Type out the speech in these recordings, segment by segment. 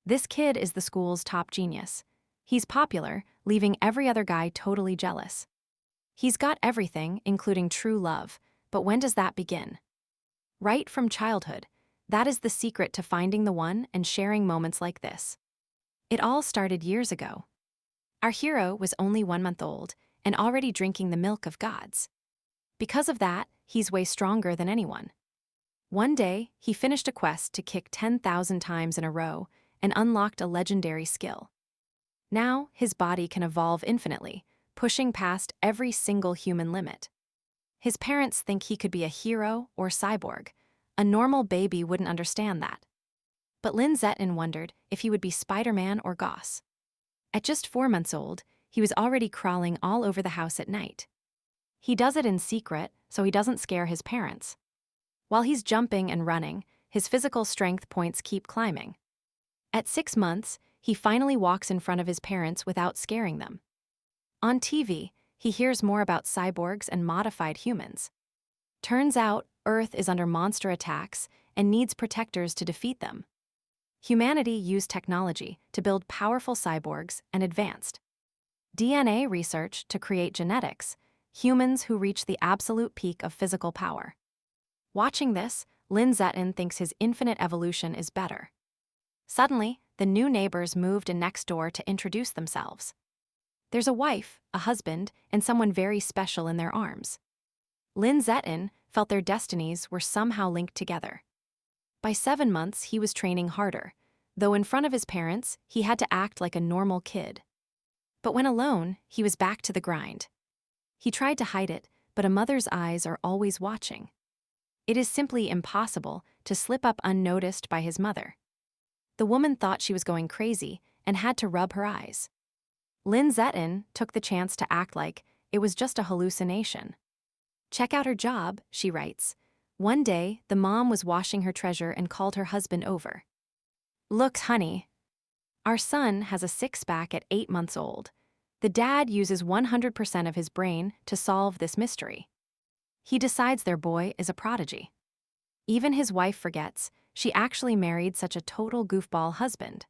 This kid is the school's top genius. He's popular, leaving every other guy totally jealous. He's got everything, including true love, but when does that begin? Right from childhood. That is the secret to finding the one and sharing moments like this. It all started years ago. Our hero was only 1 month old and already drinking the milk of gods. Because of that, he's way stronger than anyone. One day, he finished a quest to kick 10,000 times in a row and unlocked a legendary skill. Now, his body can evolve infinitely, pushing past every single human limit. His parents think he could be a hero or cyborg. A normal baby wouldn't understand that. But Lin Zetin wondered if he would be Spider-Man or Goss. At just 4 months old, he was already crawling all over the house at night. He does it in secret so he doesn't scare his parents. While he's jumping and running, his physical strength points keep climbing. At 6 months, he finally walks in front of his parents without scaring them. On TV, he hears more about cyborgs and modified humans. Turns out, Earth is under monster attacks and needs protectors to defeat them. Humanity used technology to build powerful cyborgs and advanced DNA research to create genetics, humans who reach the absolute peak of physical power. Watching this, Lin Zetin thinks his infinite evolution is better. Suddenly, the new neighbors moved in next door to introduce themselves. There's a wife, a husband, and someone very special in their arms. Lin Zetin felt their destinies were somehow linked together. By 7 months, he was training harder, though in front of his parents, he had to act like a normal kid. But when alone, he was back to the grind. He tried to hide it, but a mother's eyes are always watching. It is simply impossible to slip up unnoticed by his mother. The woman thought she was going crazy and had to rub her eyes. Lin Zetin took the chance to act like it was just a hallucination. Check out her job, she writes. One day, the mom was washing her treasure and called her husband over. Look, honey. Our son has a six-pack at 8 months old. The dad uses 100% of his brain to solve this mystery. He decides their boy is a prodigy. Even his wife forgets she actually married such a total goofball husband.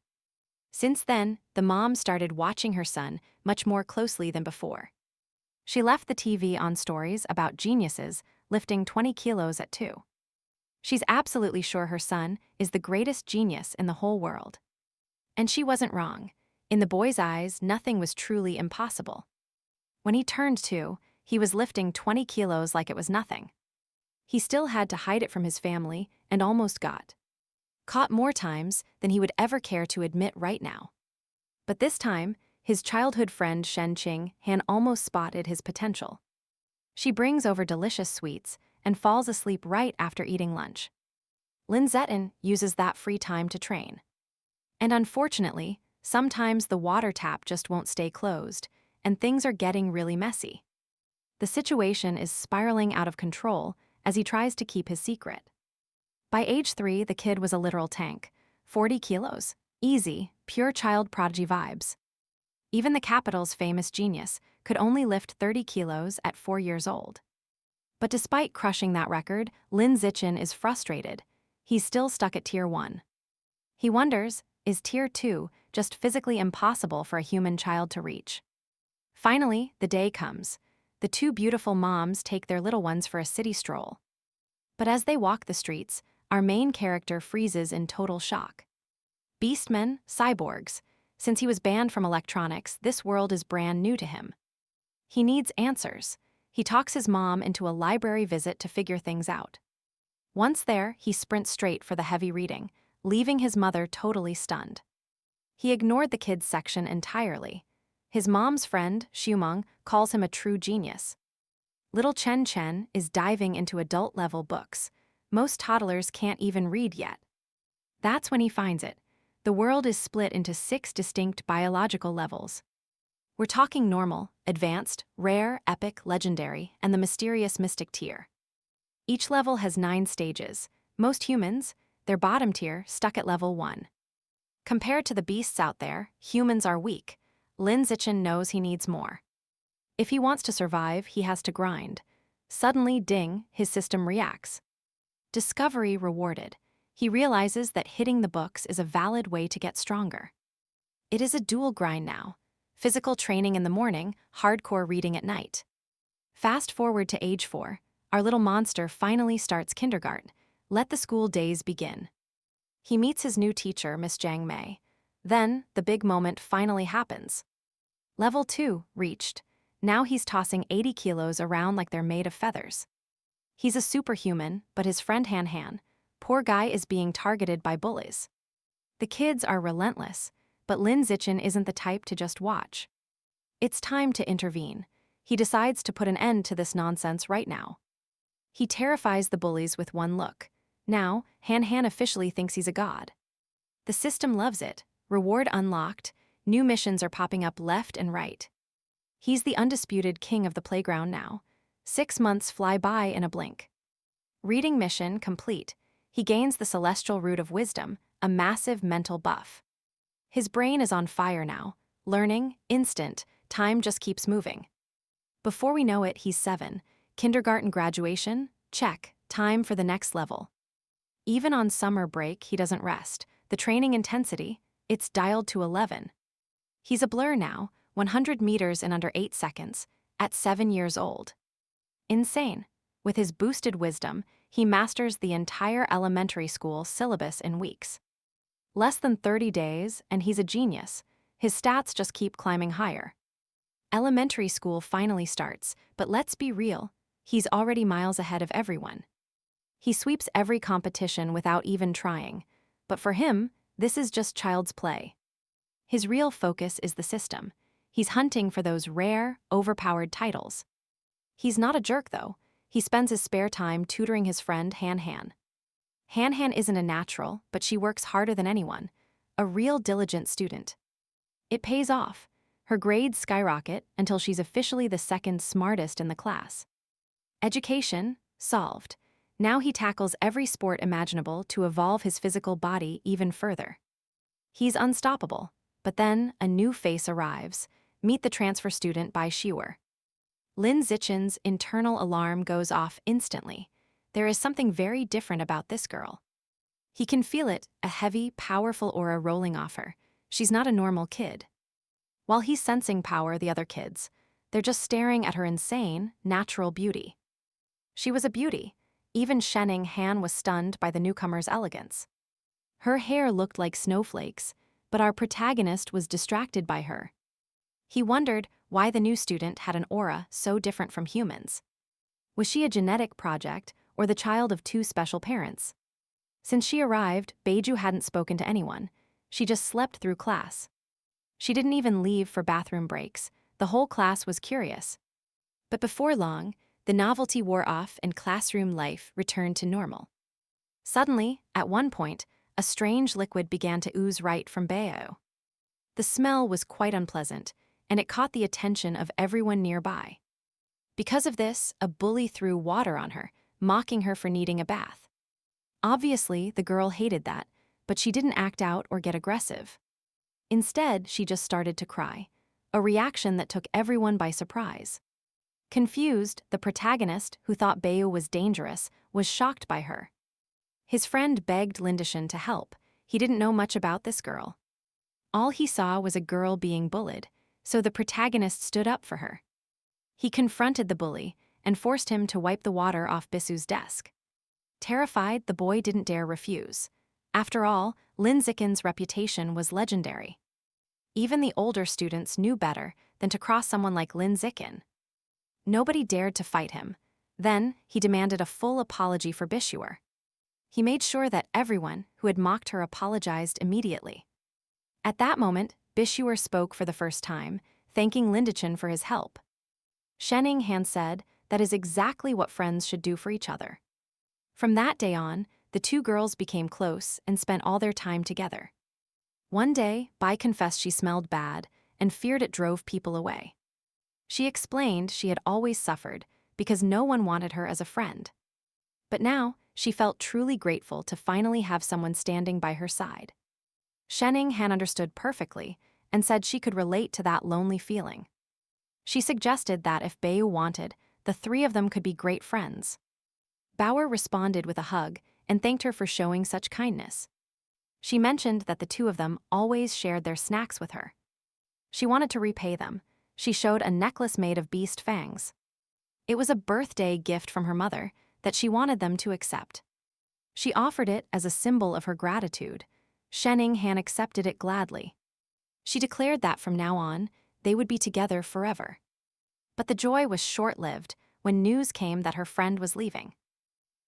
Since then, the mom started watching her son much more closely than before. She left the TV on stories about geniuses lifting 20 kilos at 2. She's absolutely sure her son is the greatest genius in the whole world. And she wasn't wrong. In the boy's eyes, nothing was truly impossible. When he turned 2, he was lifting 20 kilos like it was nothing. He still had to hide it from his family and almost got caught more times than he would ever care to admit right now. But this time, his childhood friend Shen Qing Han almost spotted his potential. She brings over delicious sweets and falls asleep right after eating lunch. Lin Zetin uses that free time to train. And unfortunately, sometimes the water tap just won't stay closed, and things are getting really messy. The situation is spiraling out of control as he tries to keep his secret. By age 3, the kid was a literal tank. 40 kilos. Easy, pure child prodigy vibes. Even the capital's famous genius could only lift 30 kilos at 4 years old. But despite crushing that record, Lin Zetin is frustrated. He's still stuck at Tier 1. He wonders, is Tier 2 just physically impossible for a human child to reach? Finally, the day comes. The two beautiful moms take their little ones for a city stroll. But as they walk the streets, our main character freezes in total shock. Beastmen, cyborgs. Since he was banned from electronics, this world is brand new to him. He needs answers. He talks his mom into a library visit to figure things out. Once there, he sprints straight for the heavy reading, leaving his mother totally stunned. He ignored the kids' section entirely. His mom's friend, Xiumeng, calls him a true genius. Little Chen Chen is diving into adult-level books. Most toddlers can't even read yet. That's when he finds it. The world is split into 6 distinct biological levels. We're talking normal, advanced, rare, epic, legendary, and the mysterious mystic tier. Each level has 9 stages. Most humans, their bottom tier, stuck at level 1. Compared to the beasts out there, humans are weak. Lin Zetin knows he needs more. If he wants to survive, he has to grind. Suddenly, ding, his system reacts. Discovery rewarded. He realizes that hitting the books is a valid way to get stronger. It is a dual grind now. Physical training in the morning, hardcore reading at night. Fast forward to age 4, our little monster finally starts kindergarten. Let the school days begin. He meets his new teacher, Miss Jiang Mei. Then, the big moment finally happens. Level 2, reached. Now he's tossing 80 kilos around like they're made of feathers. He's a superhuman, but his friend Han Han, poor guy, is being targeted by bullies. The kids are relentless, but Lin Zichen isn't the type to just watch. It's time to intervene. He decides to put an end to this nonsense right now. He terrifies the bullies with one look. Now, Han Han officially thinks he's a god. The system loves it. Reward unlocked. New missions are popping up left and right. He's the undisputed king of the playground now. 6 months fly by in a blink. Reading mission complete. He gains the celestial root of wisdom, a massive mental buff. His brain is on fire now. Learning, instant, time just keeps moving. Before we know it, he's 7. Kindergarten graduation, check, time for the next level. Even on summer break, he doesn't rest. The training intensity, it's dialed to 11. He's a blur now, 100 meters in under 8 seconds, at 7 years old. Insane. With his boosted wisdom, he masters the entire elementary school syllabus in weeks. Less than 30 days, and he's a genius. His stats just keep climbing higher. Elementary school finally starts, but let's be real, he's already miles ahead of everyone. He sweeps every competition without even trying, but for him, this is just child's play. His real focus is the system. He's hunting for those rare, overpowered titles. He's not a jerk, though. He spends his spare time tutoring his friend Han Han. Han Han isn't a natural, but she works harder than anyone. A real diligent student. It pays off. Her grades skyrocket until she's officially the second smartest in the class. Education, solved. Now he tackles every sport imaginable to evolve his physical body even further. He's unstoppable, but then a new face arrives. Meet the transfer student Bai Shiwer. Lin Zichen's internal alarm goes off instantly. There is something very different about this girl. He can feel it, a heavy, powerful aura rolling off her. She's not a normal kid. While he's sensing power, the other kids, they're just staring at her insane, natural beauty. She was a beauty. Even Shenning Han was stunned by the newcomer's elegance. Her hair looked like snowflakes, but our protagonist was distracted by her. He wondered why the new student had an aura so different from humans. Was she a genetic project or the child of 2 special parents? Since she arrived, Beiju hadn't spoken to anyone. She just slept through class. She didn't even leave for bathroom breaks. The whole class was curious. But before long, the novelty wore off and classroom life returned to normal. Suddenly, at one point, a strange liquid began to ooze right from Beiju. The smell was quite unpleasant, and it caught the attention of everyone nearby. Because of this, a bully threw water on her, mocking her for needing a bath. Obviously, the girl hated that, but she didn't act out or get aggressive. Instead, she just started to cry, a reaction that took everyone by surprise. Confused, the protagonist, who thought Beiju was dangerous, was shocked by her. His friend begged Lindishan to help. He didn't know much about this girl. All he saw was a girl being bullied, so the protagonist stood up for her. He confronted the bully and forced him to wipe the water off Bisu's desk. Terrified, the boy didn't dare refuse. After all, Lin Zichen's reputation was legendary. Even the older students knew better than to cross someone like Lin Zichen. Nobody dared to fight him. Then, he demanded a full apology for Bishuer. He made sure that everyone who had mocked her apologized immediately. At that moment, Bishuer spoke for the first time, thanking Lindichin for his help. Shenning Han said, "That is exactly what friends should do for each other." From that day on, the 2 girls became close and spent all their time together. One day, Bai confessed she smelled bad and feared it drove people away. She explained she had always suffered because no one wanted her as a friend. But now, she felt truly grateful to finally have someone standing by her side. Shenning Han understood perfectly and said she could relate to that lonely feeling. She suggested that if Beiju wanted, the 3 of them could be great friends. Bauer responded with a hug and thanked her for showing such kindness. She mentioned that the two of them always shared their snacks with her. She wanted to repay them. She showed a necklace made of beast fangs. It was a birthday gift from her mother that she wanted them to accept. She offered it as a symbol of her gratitude. Shen Han accepted it gladly. She declared that from now on, they would be together forever. But the joy was short-lived when news came that her friend was leaving.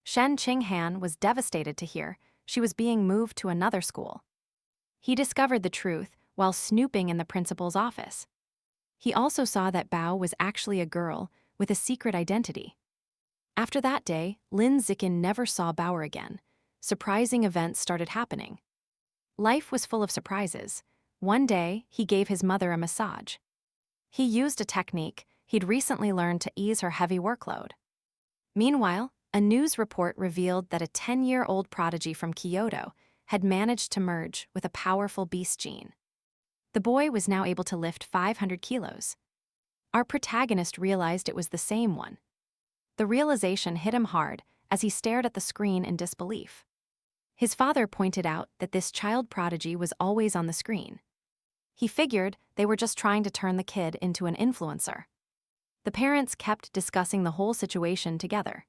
Shen Han was devastated to hear she was being moved to another school. He discovered the truth while snooping in the principal's office. He also saw that Bao was actually a girl with a secret identity. After that day, Lin Zikin never saw Bauer again. Surprising events started happening. Life was full of surprises. One day, he gave his mother a massage. He used a technique he'd recently learned to ease her heavy workload. Meanwhile, a news report revealed that a 10-year-old prodigy from Kyoto had managed to merge with a powerful beast gene. The boy was now able to lift 500 kilos. Our protagonist realized it was the same one. The realization hit him hard as he stared at the screen in disbelief. His father pointed out that this child prodigy was always on the screen. He figured they were just trying to turn the kid into an influencer. The parents kept discussing the whole situation together.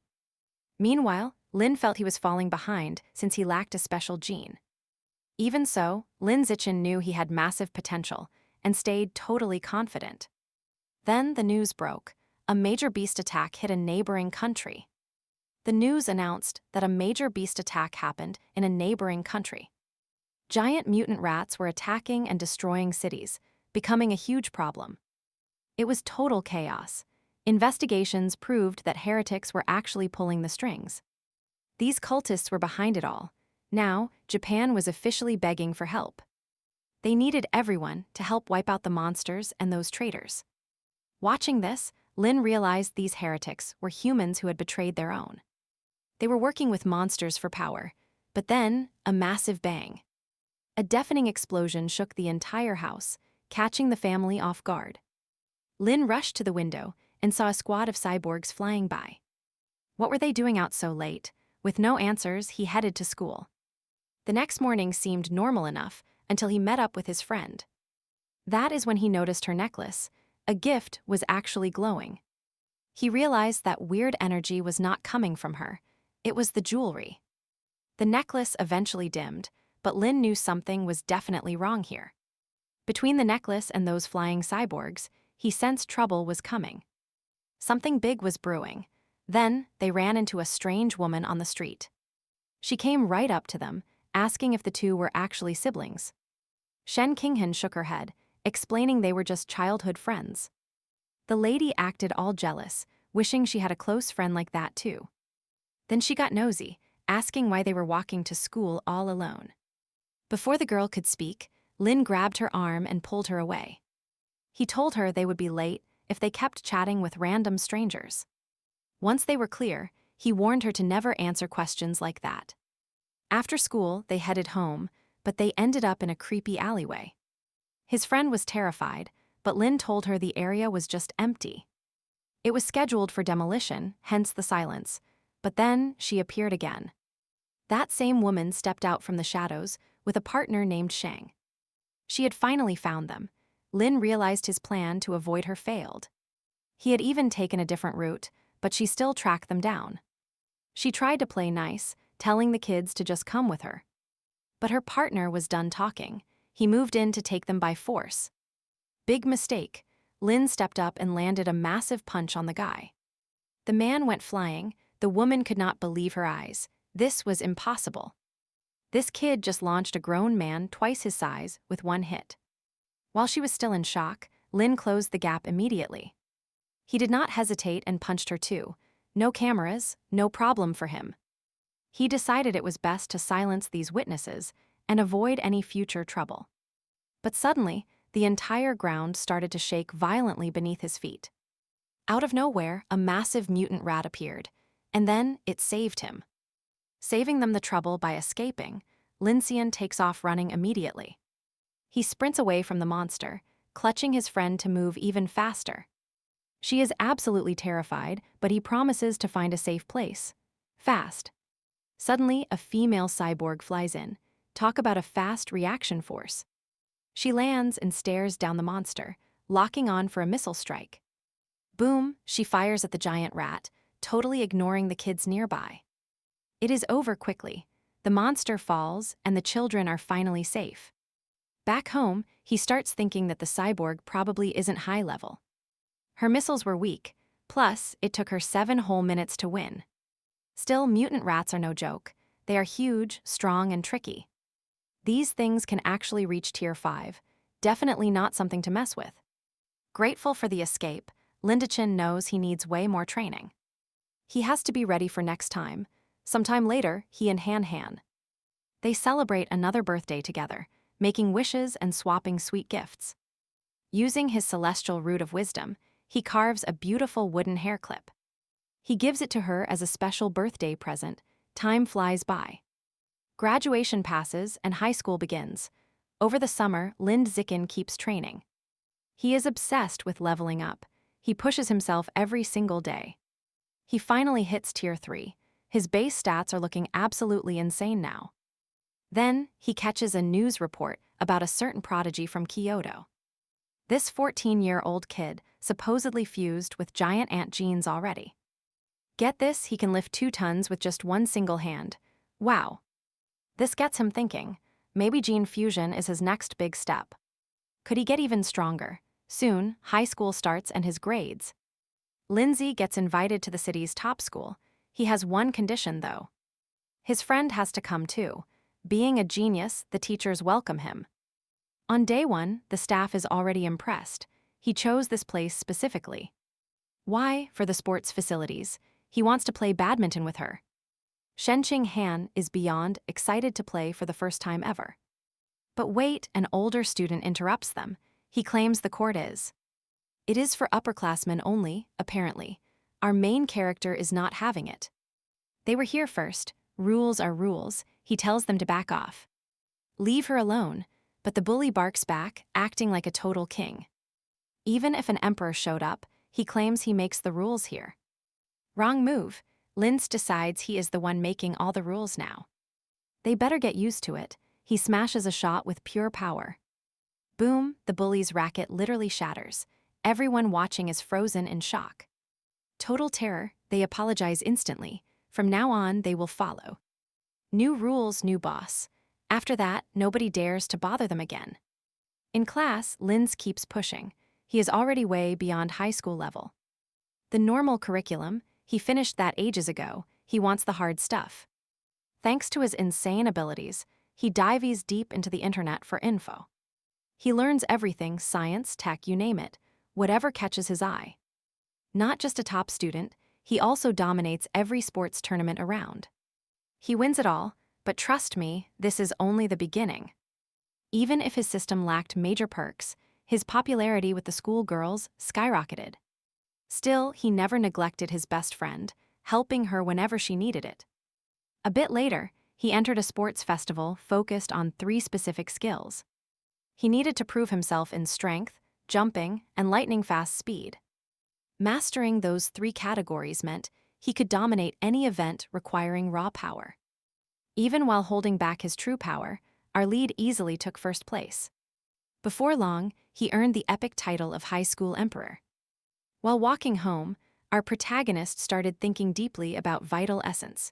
Meanwhile, Lin felt he was falling behind since he lacked a special gene. Even so, Lin Zichen knew he had massive potential and stayed totally confident. Then the news broke. A major beast attack hit a neighboring country. The news announced that a major beast attack happened in a neighboring country. Giant mutant rats were attacking and destroying cities, becoming a huge problem. It was total chaos. Investigations proved that heretics were actually pulling the strings. These cultists were behind it all. Now, Japan was officially begging for help. They needed everyone to help wipe out the monsters and those traitors. Watching this, Lin realized these heretics were humans who had betrayed their own. They were working with monsters for power, but then, a massive bang. A deafening explosion shook the entire house, catching the family off guard. Lin rushed to the window and saw a squad of cyborgs flying by. What were they doing out so late? With no answers, he headed to school. The next morning seemed normal enough until he met up with his friend. That is when he noticed her necklace. A gift was actually glowing. He realized that weird energy was not coming from her. It was the jewelry. The necklace eventually dimmed, but Lin knew something was definitely wrong here. Between the necklace and those flying cyborgs, he sensed trouble was coming. Something big was brewing. Then, they ran into a strange woman on the street. She came right up to them, asking if the two were actually siblings. Shen Qinghan shook her head, explaining they were just childhood friends. The lady acted all jealous, wishing she had a close friend like that too. Then she got nosy, asking why they were walking to school all alone. Before the girl could speak, Lin grabbed her arm and pulled her away. He told her they would be late if they kept chatting with random strangers. Once they were clear, he warned her to never answer questions like that. After school, they headed home, but they ended up in a creepy alleyway. His friend was terrified, but Lin told her the area was just empty. It was scheduled for demolition, hence the silence, but then she appeared again. That same woman stepped out from the shadows with a partner named Shang. She had finally found them. Lin realized his plan to avoid her failed. He had even taken a different route, but she still tracked them down. She tried to play nice, telling the kids to just come with her. But her partner was done talking. He moved in to take them by force. Big mistake. Lin stepped up and landed a massive punch on the guy. The man went flying. The woman could not believe her eyes. This was impossible. This kid just launched a grown man twice his size with one hit. While she was still in shock, Lin closed the gap immediately. He did not hesitate and punched her too. No cameras, no problem for him. He decided it was best to silence these witnesses and avoid any future trouble. But suddenly, the entire ground started to shake violently beneath his feet. Out of nowhere, a massive mutant rat appeared, and then it saved him. Saving them the trouble by escaping, Lin Xian takes off running immediately. He sprints away from the monster, clutching his friend to move even faster. She is absolutely terrified, but he promises to find a safe place. Fast. Suddenly, a female cyborg flies in. Talk about a fast reaction force. She lands and stares down the monster, locking on for a missile strike. Boom, she fires at the giant rat, totally ignoring the kids nearby. It is over quickly. The monster falls, and the children are finally safe. Back home, he starts thinking that the cyborg probably isn't high level. Her missiles were weak, plus, it took her 7 whole minutes to win. Still, mutant rats are no joke. They are huge, strong, and tricky. These things can actually reach Tier 5, definitely not something to mess with. Grateful for the escape, Lindichin knows he needs way more training. He has to be ready for next time. Sometime later, he and Han. They celebrate another birthday together, making wishes and swapping sweet gifts. Using his celestial root of wisdom, he carves a beautiful wooden hair clip. He gives it to her as a special birthday present. Time flies by. Graduation passes and high school begins. Over the summer, Lind Zikin keeps training. He is obsessed with leveling up. He pushes himself every single day. He finally hits Tier 3. His base stats are looking absolutely insane now. Then, he catches a news report about a certain prodigy from Kyoto. This 14-year-old kid supposedly fused with giant ant genes already. Get this, he can lift 2 tons with just one single hand. Wow. This gets him thinking, maybe gene fusion is his next big step. Could he get even stronger? Soon, high school starts and his grades. Lindsay gets invited to the city's top school. He has one condition, though. His friend has to come too. Being a genius, the teachers welcome him. On day 1, the staff is already impressed. He chose this place specifically. Why? For the sports facilities. He wants to play badminton with her. Shenqing Han is beyond excited to play for the first time ever. But wait, an older student interrupts them. He claims the court is. It is for upperclassmen only, apparently. Our main character is not having it. They were here first. Rules are rules. He tells them to back off. Leave her alone, but the bully barks back, acting like a total king. Even if an emperor showed up, he claims he makes the rules here. Wrong move. Linz decides he is the one making all the rules now. They better get used to it. He smashes a shot with pure power. Boom, the bully's racket literally shatters. Everyone watching is frozen in shock. Total terror, they apologize instantly. From now on, they will follow. New rules, new boss. After that, nobody dares to bother them again. In class, Linz keeps pushing. He is already way beyond high school level. The normal curriculum, he finished that ages ago. He wants the hard stuff. Thanks to his insane abilities, he dives deep into the internet for info. He learns everything, science, tech, you name it, whatever catches his eye. Not just a top student, he also dominates every sports tournament around. He wins it all, but trust me, this is only the beginning. Even if his system lacked major perks, his popularity with the school girls skyrocketed. Still, he never neglected his best friend, helping her whenever she needed it. A bit later, he entered a sports festival focused on 3 specific skills. He needed to prove himself in strength, jumping, and lightning-fast speed. Mastering those 3 categories meant he could dominate any event requiring raw power. Even while holding back his true power, our lead easily took first place. Before long, he earned the epic title of High School Emperor. While walking home, our protagonist started thinking deeply about vital essence.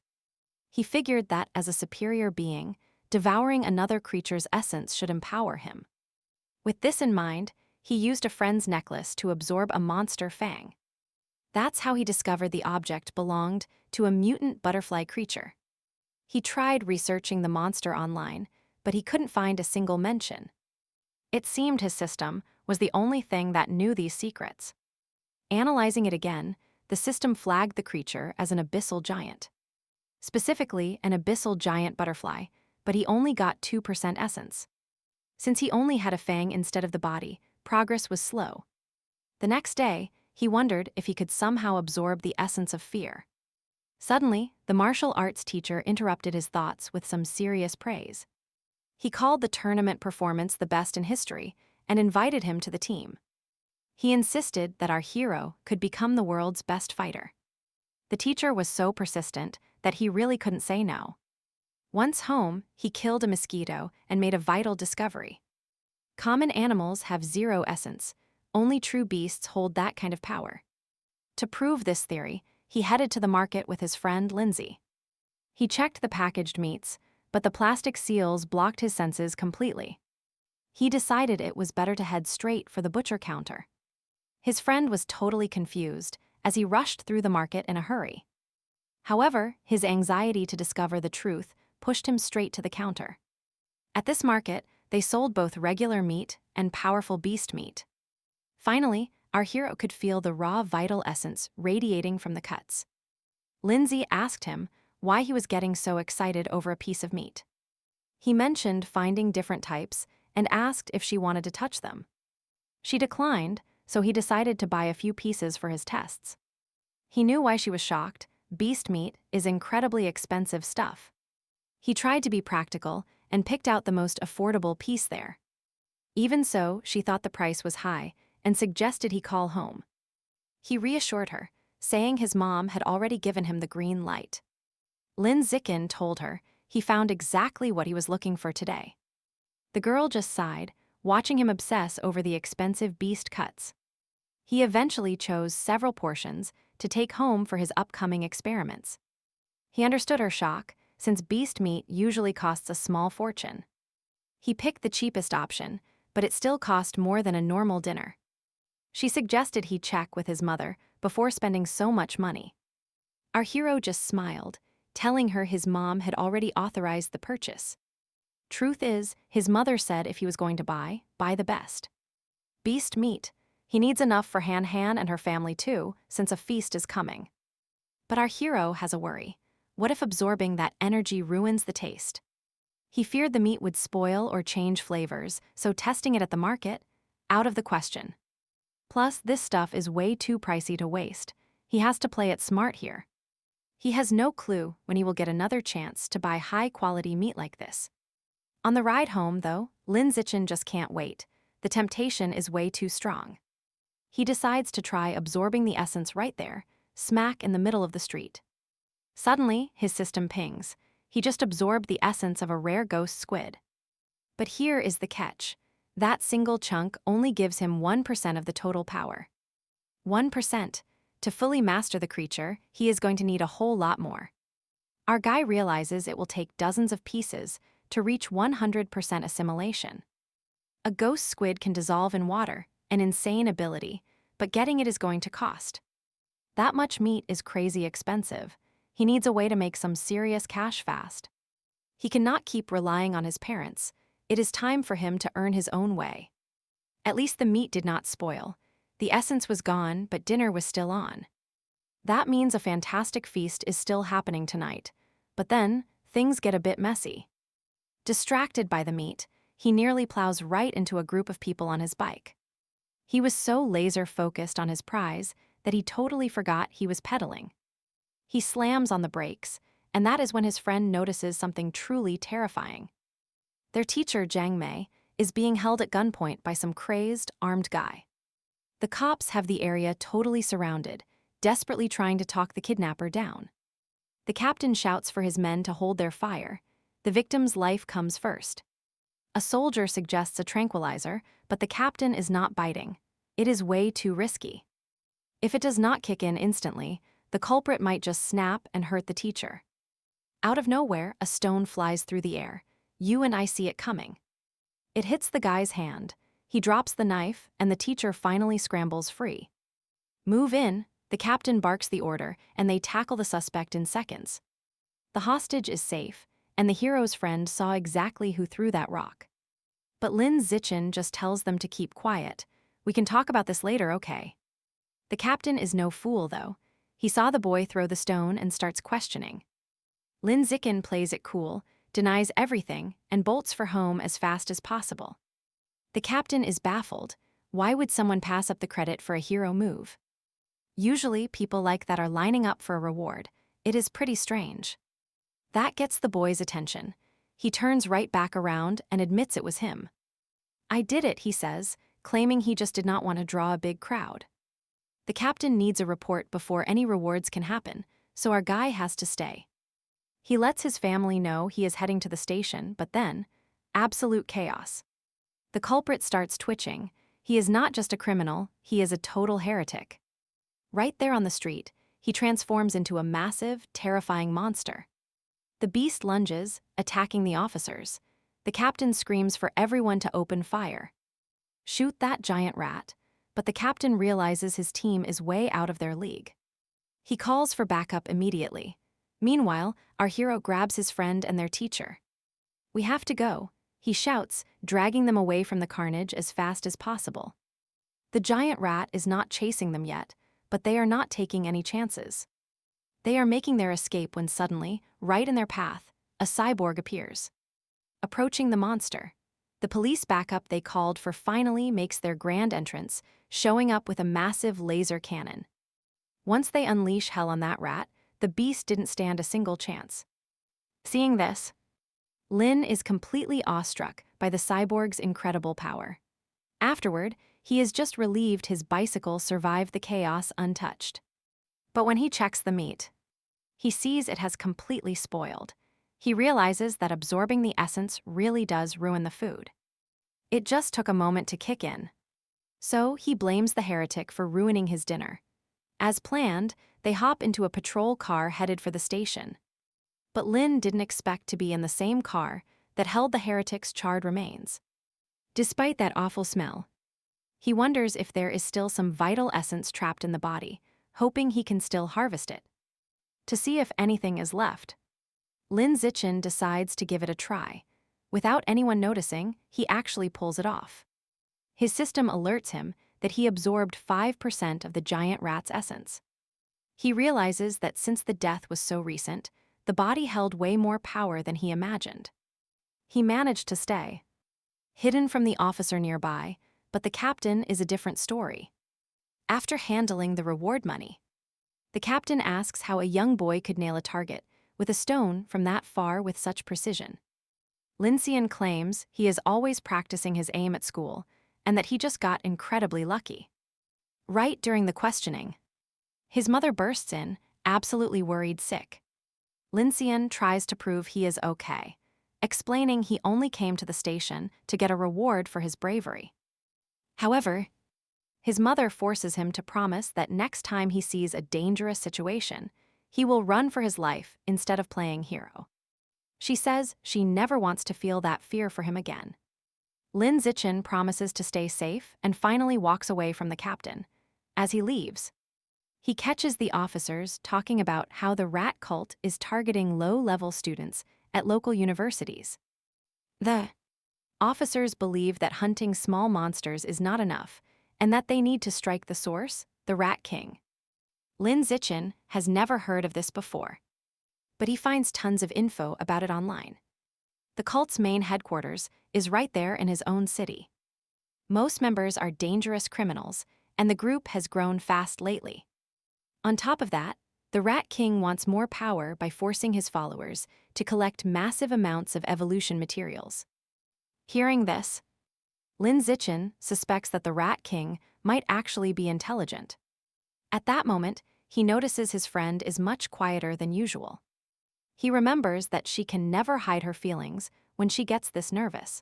He figured that as a superior being, devouring another creature's essence should empower him. With this in mind, he used a friend's necklace to absorb a monster fang. That's how he discovered the object belonged to a mutant butterfly creature. He tried researching the monster online, but he couldn't find a single mention. It seemed his system was the only thing that knew these secrets. Analyzing it again, the system flagged the creature as an abyssal giant. Specifically, an abyssal giant butterfly, but he only got 2% essence. Since he only had a fang instead of the body, progress was slow. The next day, he wondered if he could somehow absorb the essence of fear. Suddenly, the martial arts teacher interrupted his thoughts with some serious praise. He called the tournament performance the best in history and invited him to the team. He insisted that our hero could become the world's best fighter. The teacher was so persistent that he really couldn't say no. Once home, he killed a mosquito and made a vital discovery. Common animals have zero essence. Only true beasts hold that kind of power. To prove this theory, he headed to the market with his friend Lindsay. He checked the packaged meats, but the plastic seals blocked his senses completely. He decided it was better to head straight for the butcher counter. His friend was totally confused as he rushed through the market in a hurry. However, his anxiety to discover the truth pushed him straight to the counter. At this market, they sold both regular meat and powerful beast meat. Finally, our hero could feel the raw vital essence radiating from the cuts. Lindsay asked him why he was getting so excited over a piece of meat. He mentioned finding different types and asked if she wanted to touch them. She declined, so he decided to buy a few pieces for his tests. He knew why she was shocked. Beast meat is incredibly expensive stuff. He tried to be practical and picked out the most affordable piece there. Even so, she thought the price was high and suggested he call home. He reassured her, saying his mom had already given him the green light. Lin Zikin told her he found exactly what he was looking for today. The girl just sighed, watching him obsess over the expensive beast cuts. He eventually chose several portions to take home for his upcoming experiments. He understood her shock, since beast meat usually costs a small fortune. He picked the cheapest option, but it still cost more than a normal dinner. She suggested he check with his mother before spending so much money. Our hero just smiled, telling her his mom had already authorized the purchase. Truth is, his mother said if he was going to buy the best. Beast meat. He needs enough for Han and her family too, since a feast is coming. But our hero has a worry. What if absorbing that energy ruins the taste? He feared the meat would spoil or change flavors, so testing it at the market, out of the question. Plus, this stuff is way too pricey to waste. He has to play it smart here. He has no clue when he will get another chance to buy high-quality meat like this. On the ride home, though, Lin Zichen just can't wait. The temptation is way too strong. He decides to try absorbing the essence right there, smack in the middle of the street. Suddenly, his system pings. He just absorbed the essence of a rare ghost squid. But here is the catch. That single chunk only gives him 1% of the total power. 1%. To fully master the creature, he is going to need a whole lot more. Our guy realizes it will take dozens of pieces to reach 100% assimilation. A ghost squid can dissolve in water, an insane ability, but getting it is going to cost. That much meat is crazy expensive. He needs a way to make some serious cash fast. He cannot keep relying on his parents. It is time for him to earn his own way. At least the meat did not spoil. The essence was gone, but dinner was still on. That means a fantastic feast is still happening tonight. But then, things get a bit messy. Distracted by the meat, he nearly plows right into a group of people on his bike. He was so laser-focused on his prize that he totally forgot he was pedaling. He slams on the brakes, and that is when his friend notices something truly terrifying. Their teacher, Jiang Mei, is being held at gunpoint by some crazed, armed guy. The cops have the area totally surrounded, desperately trying to talk the kidnapper down. The captain shouts for his men to hold their fire. The victim's life comes first. A soldier suggests a tranquilizer, but the captain is not biting. It is way too risky. If it does not kick in instantly, the culprit might just snap and hurt the teacher. Out of nowhere, a stone flies through the air. You and I see it coming. It hits the guy's hand. He drops the knife, and the teacher finally scrambles free. Move in, the captain barks the order, and they tackle the suspect in seconds. The hostage is safe, and the hero's friend saw exactly who threw that rock. But Lin Zichen just tells them to keep quiet. We can talk about this later, okay? The captain is no fool, though. He saw the boy throw the stone and starts questioning. Lin Zichen plays it cool, denies everything, and bolts for home as fast as possible. The captain is baffled. Why would someone pass up the credit for a hero move? Usually, people like that are lining up for a reward. It is pretty strange. That gets the boy's attention. He turns right back around and admits it was him. I did it, he says, claiming he just did not want to draw a big crowd. The captain needs a report before any rewards can happen, so our guy has to stay. He lets his family know he is heading to the station, but then, absolute chaos. The culprit starts twitching. He is not just a criminal, he is a total heretic. Right there on the street, he transforms into a massive, terrifying monster. The beast lunges, attacking the officers. The captain screams for everyone to open fire. Shoot that giant rat, but the captain realizes his team is way out of their league. He calls for backup immediately. Meanwhile, our hero grabs his friend and their teacher. "We have to go," he shouts, dragging them away from the carnage as fast as possible. The giant rat is not chasing them yet, but they are not taking any chances. They are making their escape when suddenly, right in their path, a cyborg appears. Approaching the monster, the police backup they called for finally makes their grand entrance, showing up with a massive laser cannon. Once they unleash hell on that rat, the beast didn't stand a single chance. Seeing this, Lin is completely awestruck by the cyborg's incredible power. Afterward, he is just relieved his bicycle survived the chaos untouched. But when he checks the meat, he sees it has completely spoiled. He realizes that absorbing the essence really does ruin the food. It just took a moment to kick in. So he blames the heretic for ruining his dinner. As planned, they hop into a patrol car headed for the station. But Lin didn't expect to be in the same car that held the heretic's charred remains. Despite that awful smell, he wonders if there is still some vital essence trapped in the body, hoping he can still harvest it. To see if anything is left, Lin Zichin decides to give it a try. Without anyone noticing, he actually pulls it off. His system alerts him that he absorbed 5% of the giant rat's essence. He realizes that since the death was so recent, the body held way more power than he imagined. He managed to stay hidden from the officer nearby, but the captain is a different story. After handling the reward money, the captain asks how a young boy could nail a target with a stone from that far with such precision. Lincian claims he is always practicing his aim at school and that he just got incredibly lucky. Right during the questioning, his mother bursts in, absolutely worried sick. Lincian tries to prove he is okay, explaining he only came to the station to get a reward for his bravery. However, his mother forces him to promise that next time he sees a dangerous situation, he will run for his life instead of playing hero. She says she never wants to feel that fear for him again. Lin Zichin promises to stay safe and finally walks away from the captain. As he leaves, he catches the officers talking about how the rat cult is targeting low-level students at local universities. The officers believe that hunting small monsters is not enough and that they need to strike the source, the Rat King. Lin Zichin has never heard of this before, but he finds tons of info about it online. The cult's main headquarters is right there in his own city. Most members are dangerous criminals, and the group has grown fast lately. On top of that, the Rat King wants more power by forcing his followers to collect massive amounts of evolution materials. Hearing this, Lin Zichin suspects that the Rat King might actually be intelligent. At that moment, he notices his friend is much quieter than usual. He remembers that she can never hide her feelings when she gets this nervous.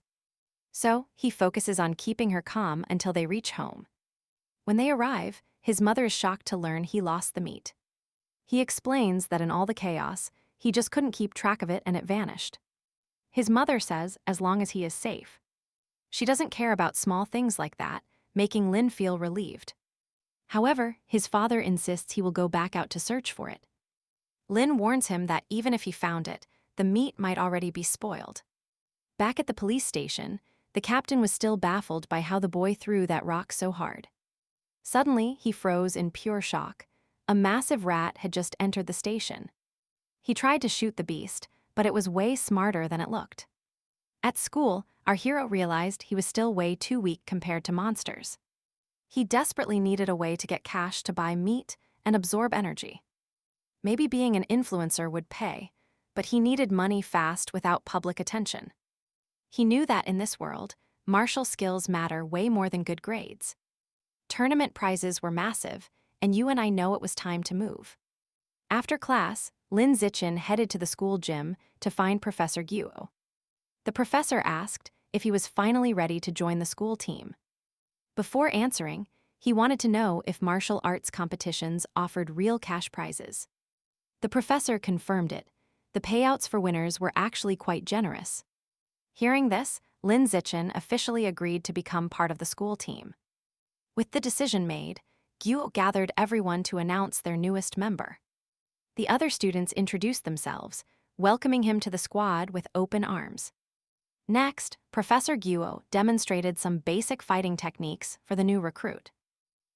So, he focuses on keeping her calm until they reach home. When they arrive, his mother is shocked to learn he lost the meat. He explains that in all the chaos, he just couldn't keep track of it and it vanished. His mother says as long as he is safe. She doesn't care about small things like that, making Lin feel relieved. However, his father insists he will go back out to search for it. Lin warns him that even if he found it, the meat might already be spoiled. Back at the police station, the captain was still baffled by how the boy threw that rock so hard. Suddenly, he froze in pure shock. A massive rat had just entered the station. He tried to shoot the beast, but it was way smarter than it looked. At school, our hero realized he was still way too weak compared to monsters. He desperately needed a way to get cash to buy meat and absorb energy. Maybe being an influencer would pay, but he needed money fast without public attention. He knew that in this world, martial skills matter way more than good grades. Tournament prizes were massive, and you and I know it was time to move. After class, Lin Zichin headed to the school gym to find Professor Guo. The professor asked if he was finally ready to join the school team. Before answering, he wanted to know if martial arts competitions offered real cash prizes. The professor confirmed it. The payouts for winners were actually quite generous. Hearing this, Lin Zichin officially agreed to become part of the school team. With the decision made, Guo gathered everyone to announce their newest member. The other students introduced themselves, welcoming him to the squad with open arms. Next, Professor Guo demonstrated some basic fighting techniques for the new recruit.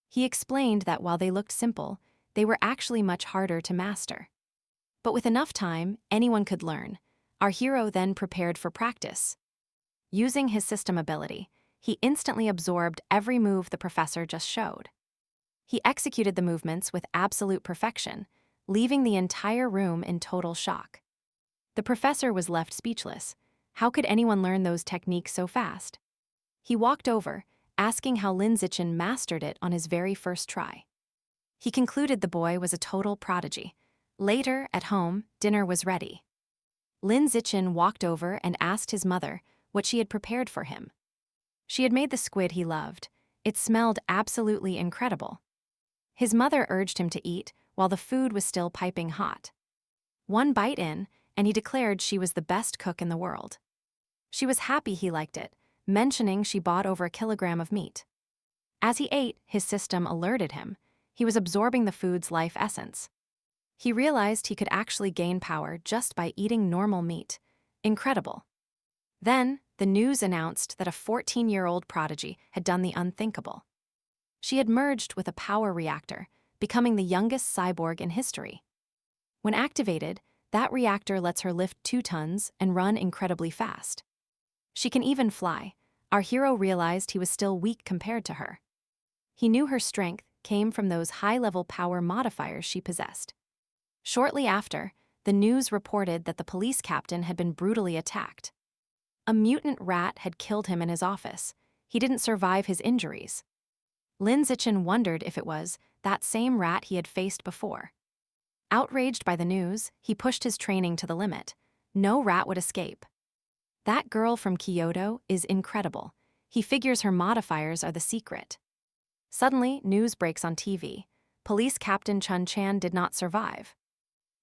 He explained that while they looked simple, they were actually much harder to master. But with enough time, anyone could learn. Our hero then prepared for practice. Using his system ability, he instantly absorbed every move the professor just showed. He executed the movements with absolute perfection, leaving the entire room in total shock. The professor was left speechless. How could anyone learn those techniques so fast? He walked over, asking how Lin Zichin mastered it on his very first try. He concluded the boy was a total prodigy. Later, at home, dinner was ready. Lin Zichin walked over and asked his mother what she had prepared for him. She had made the squid he loved. It smelled absolutely incredible. His mother urged him to eat while the food was still piping hot. One bite in, and he declared she was the best cook in the world. She was happy he liked it, mentioning she bought over 1 kilogram of meat. As he ate, his system alerted him. He was absorbing the food's life essence. He realized he could actually gain power just by eating normal meat. Incredible. Then, the news announced that a 14-year-old prodigy had done the unthinkable. She had merged with a power reactor, becoming the youngest cyborg in history. When activated, that reactor lets her lift 2 tons and run incredibly fast. She can even fly. Our hero realized he was still weak compared to her. He knew her strength came from those high-level power modifiers she possessed. Shortly after, the news reported that the police captain had been brutally attacked. A mutant rat had killed him in his office. He didn't survive his injuries. Lin Zichin wondered if it was that same rat he had faced before. Outraged by the news, he pushed his training to the limit. No rat would escape. That girl from Kyoto is incredible. He figures her modifiers are the secret. Suddenly, news breaks on TV. Police Captain Chun Chan did not survive.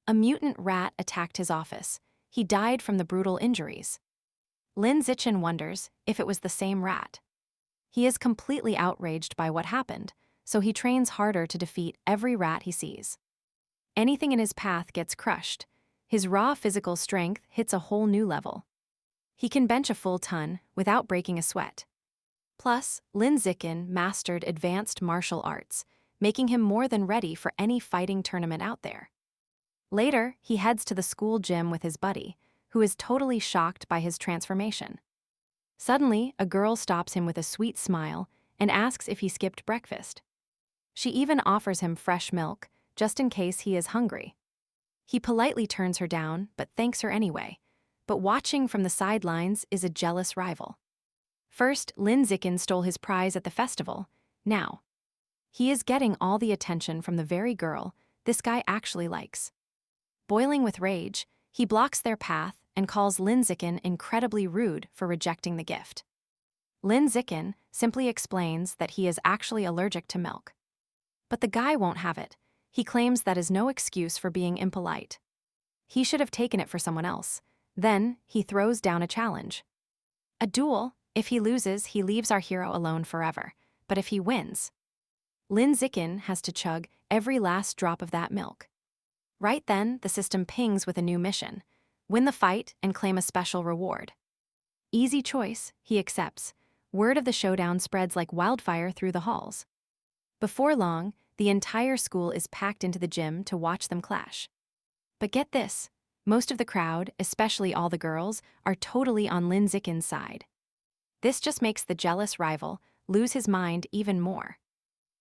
A mutant rat attacked his office. He died from the brutal injuries. Lin Zichin wonders if it was the same rat. He is completely outraged by what happened, so he trains harder to defeat every rat he sees. Anything in his path gets crushed. His raw physical strength hits a whole new level. He can bench a full ton without breaking a sweat. Plus, Lin Zichin mastered advanced martial arts, making him more than ready for any fighting tournament out there. Later, he heads to the school gym with his buddy, who is totally shocked by his transformation. Suddenly, a girl stops him with a sweet smile and asks if he skipped breakfast. She even offers him fresh milk, just in case he is hungry. He politely turns her down, but thanks her anyway. But watching from the sidelines is a jealous rival. First, Lin Zichin stole his prize at the festival. Now, he is getting all the attention from the very girl this guy actually likes. Boiling with rage, he blocks their path and calls Lin Zichin incredibly rude for rejecting the gift. Lin Zichin simply explains that he is actually allergic to milk. But the guy won't have it. He claims that is no excuse for being impolite. He should have taken it for someone else. Then, he throws down a challenge. A duel. If he loses, he leaves our hero alone forever. But if he wins, Lin Zichin has to chug every last drop of that milk. Right then, the system pings with a new mission. Win the fight and claim a special reward. Easy choice, he accepts. Word of the showdown spreads like wildfire through the halls. Before long, the entire school is packed into the gym to watch them clash. But get this, most of the crowd, especially all the girls, are totally on Lin Zichin's side. This just makes the jealous rival lose his mind even more.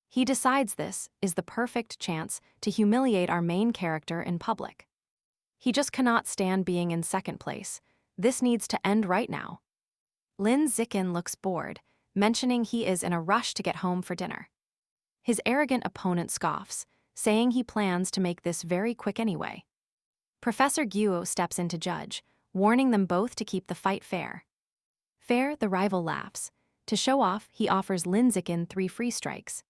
He decides this is the perfect chance to humiliate our main character in public. He just cannot stand being in second place. This needs to end right now. Lin Zichin looks bored, mentioning he is in a rush to get home for dinner. His arrogant opponent scoffs, saying he plans to make this very quick anyway. Professor Guo steps in to judge, warning them both to keep the fight fair. Fair, the rival laughs. To show off, he offers Lin Zikin 3 free strikes.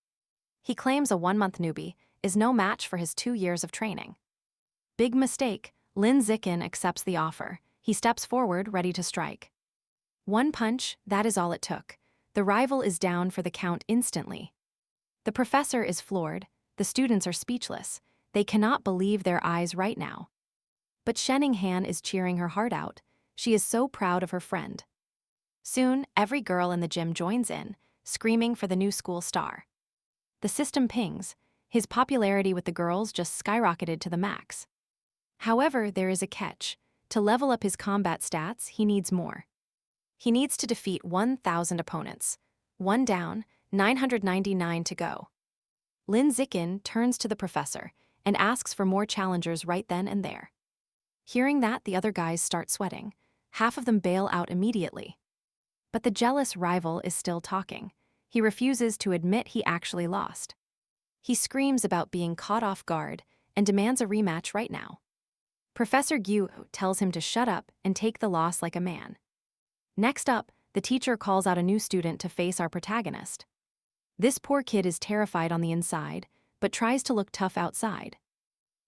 He claims a 1-month newbie is no match for his 2 years of training. Big mistake, Lin Zikin accepts the offer. He steps forward, ready to strike. One punch, that is all it took. The rival is down for the count instantly. The professor is floored. The students are speechless. They cannot believe their eyes right now. But Shening Han is cheering her heart out. She is so proud of her friend. Soon, every girl in the gym joins in, screaming for the new school star. The system pings. His popularity with the girls just skyrocketed to the max. However, there is a catch. To level up his combat stats, he needs more. He needs to defeat 1,000 opponents. 1 down, 999 to go. Lin Zikin turns to the professor and asks for more challengers right then and there. Hearing that, the other guys start sweating. Half of them bail out immediately. But the jealous rival is still talking. He refuses to admit he actually lost. He screams about being caught off guard and demands a rematch right now. Professor Guo tells him to shut up and take the loss like a man. Next up, the teacher calls out a new student to face our protagonist. This poor kid is terrified on the inside, but tries to look tough outside.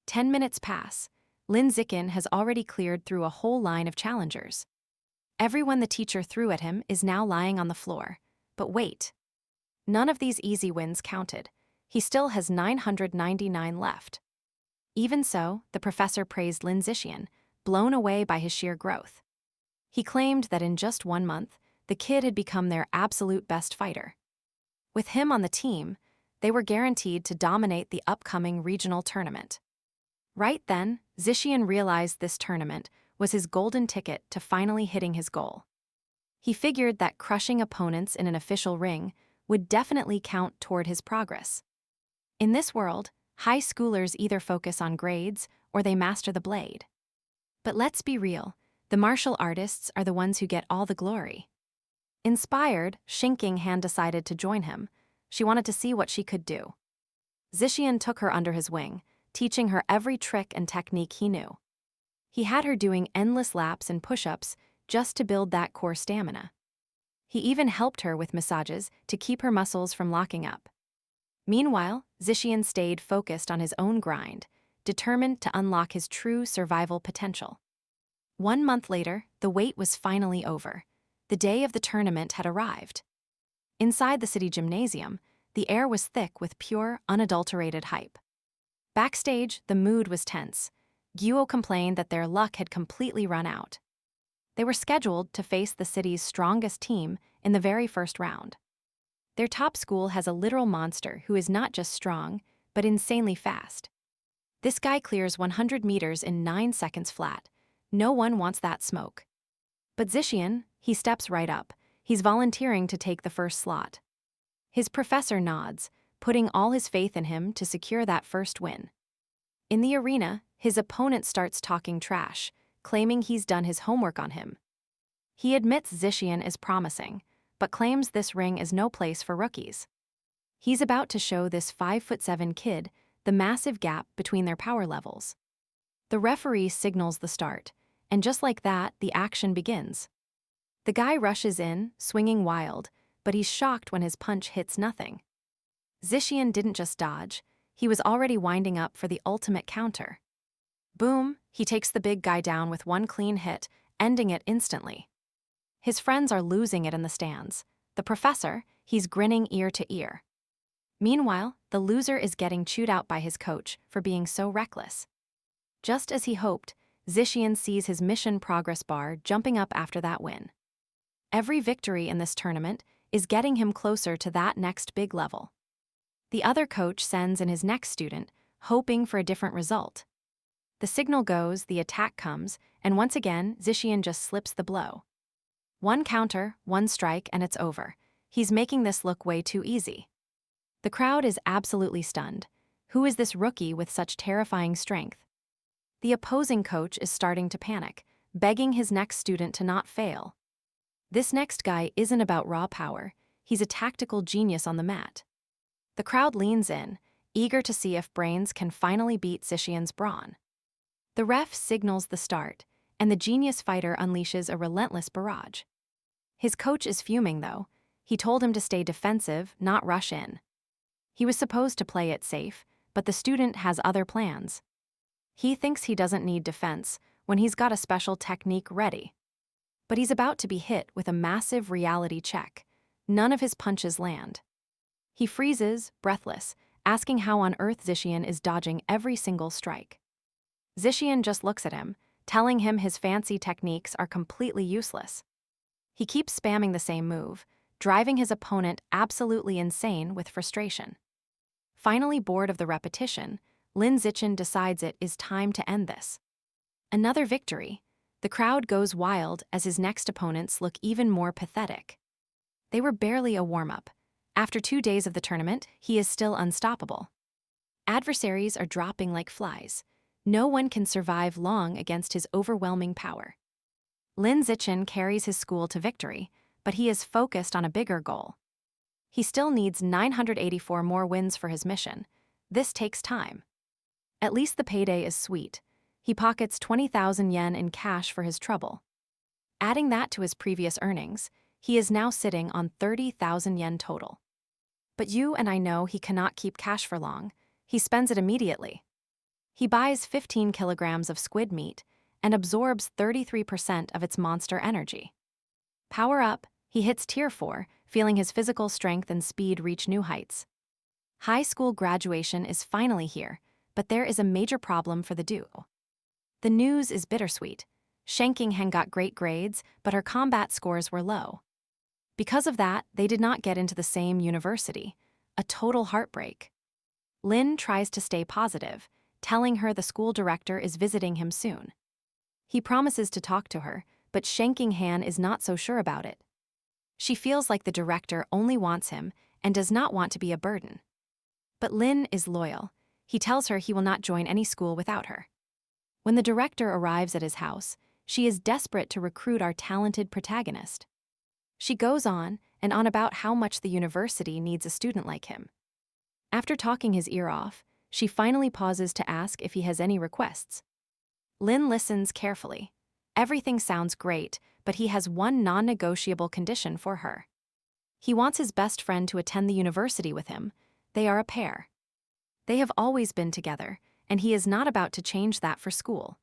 10 minutes pass. Lin Zikin has already cleared through a whole line of challengers. Everyone the teacher threw at him is now lying on the floor. But wait. None of these easy wins counted. He still has 999 left. Even so, the professor praised Lin Zixian, blown away by his sheer growth. He claimed that in just 1 month, the kid had become their absolute best fighter. With him on the team, they were guaranteed to dominate the upcoming regional tournament. Right then, Zixian realized this tournament was his golden ticket to finally hitting his goal. He figured that crushing opponents in an official ring would definitely count toward his progress. In this world, high schoolers either focus on grades or they master the blade. But let's be real, the martial artists are the ones who get all the glory. Inspired, Xingqing Han decided to join him. She wanted to see what she could do. Zixian took her under his wing, teaching her every trick and technique he knew. He had her doing endless laps and push-ups just to build that core stamina. He even helped her with massages to keep her muscles from locking up. Meanwhile, Zixian stayed focused on his own grind, determined to unlock his true survival potential. 1 month later, the wait was finally over. The day of the tournament had arrived. Inside the city gymnasium, the air was thick with pure, unadulterated hype. Backstage, the mood was tense. Guo complained that their luck had completely run out. They were scheduled to face the city's strongest team in the very first round. Their top school has a literal monster who is not just strong, but insanely fast. This guy clears 100 meters in 9 seconds flat. No one wants that smoke. But Zixian, he steps right up. He's volunteering to take the first slot. His professor nods, putting all his faith in him to secure that first win. In the arena, his opponent starts talking trash, claiming he's done his homework on him. He admits Zixian is promising, but claims this ring is no place for rookies. He's about to show this 5'7" kid the massive gap between their power levels. The referee signals the start, and just like that, the action begins. The guy rushes in, swinging wild, but he's shocked when his punch hits nothing. Zixian didn't just dodge, he was already winding up for the ultimate counter. Boom, he takes the big guy down with one clean hit, ending it instantly. His friends are losing it in the stands. The professor, he's grinning ear to ear. Meanwhile, the loser is getting chewed out by his coach for being so reckless. Just as he hoped, Zixian sees his mission progress bar jumping up after that win. Every victory in this tournament is getting him closer to that next big level. The other coach sends in his next student, hoping for a different result. The signal goes, the attack comes, and once again, Zixian just slips the blow. One counter, one strike, and it's over. He's making this look way too easy. The crowd is absolutely stunned. Who is this rookie with such terrifying strength? The opposing coach is starting to panic, begging his next student to not fail. This next guy isn't about raw power, he's a tactical genius on the mat. The crowd leans in, eager to see if brains can finally beat Zixian's brawn. The ref signals the start, and the genius fighter unleashes a relentless barrage. His coach is fuming, though. He told him to stay defensive, not rush in. He was supposed to play it safe, but the student has other plans. He thinks he doesn't need defense when he's got a special technique ready. But he's about to be hit with a massive reality check. None of his punches land. He freezes, breathless, asking how on earth Zishian is dodging every single strike. Zishian just looks at him, telling him his fancy techniques are completely useless. He keeps spamming the same move, driving his opponent absolutely insane with frustration. Finally bored of the repetition, Lin Zichin decides it is time to end this. Another victory. The crowd goes wild as his next opponents look even more pathetic. They were barely a warm-up. After 2 days of the tournament, he is still unstoppable. Adversaries are dropping like flies. No one can survive long against his overwhelming power. Lin Zichin carries his school to victory, but he is focused on a bigger goal. He still needs 984 more wins for his mission. This takes time. At least the payday is sweet. He pockets 20,000 yen in cash for his trouble. Adding that to his previous earnings, he is now sitting on 30,000 yen total. But you and I know he cannot keep cash for long. He spends it immediately. He buys 15 kilograms of squid meat and absorbs 33% of its monster energy. Power up, he hits Tier 4, feeling his physical strength and speed reach new heights. High school graduation is finally here, but there is a major problem for the duo. The news is bittersweet. Shanking Han got great grades, but her combat scores were low. Because of that, they did not get into the same university. A total heartbreak. Lin tries to stay positive, telling her the school director is visiting him soon. He promises to talk to her, but Shanking Han is not so sure about it. She feels like the director only wants him and does not want to be a burden. But Lin is loyal. He tells her he will not join any school without her. When the director arrives at his house, she is desperate to recruit our talented protagonist. She goes on and on about how much the university needs a student like him. After talking his ear off, she finally pauses to ask if he has any requests. Lin listens carefully. Everything sounds great, but he has one non-negotiable condition for her. He wants his best friend to attend the university with him. They are a pair. They have always been together, and he is not about to change that for school.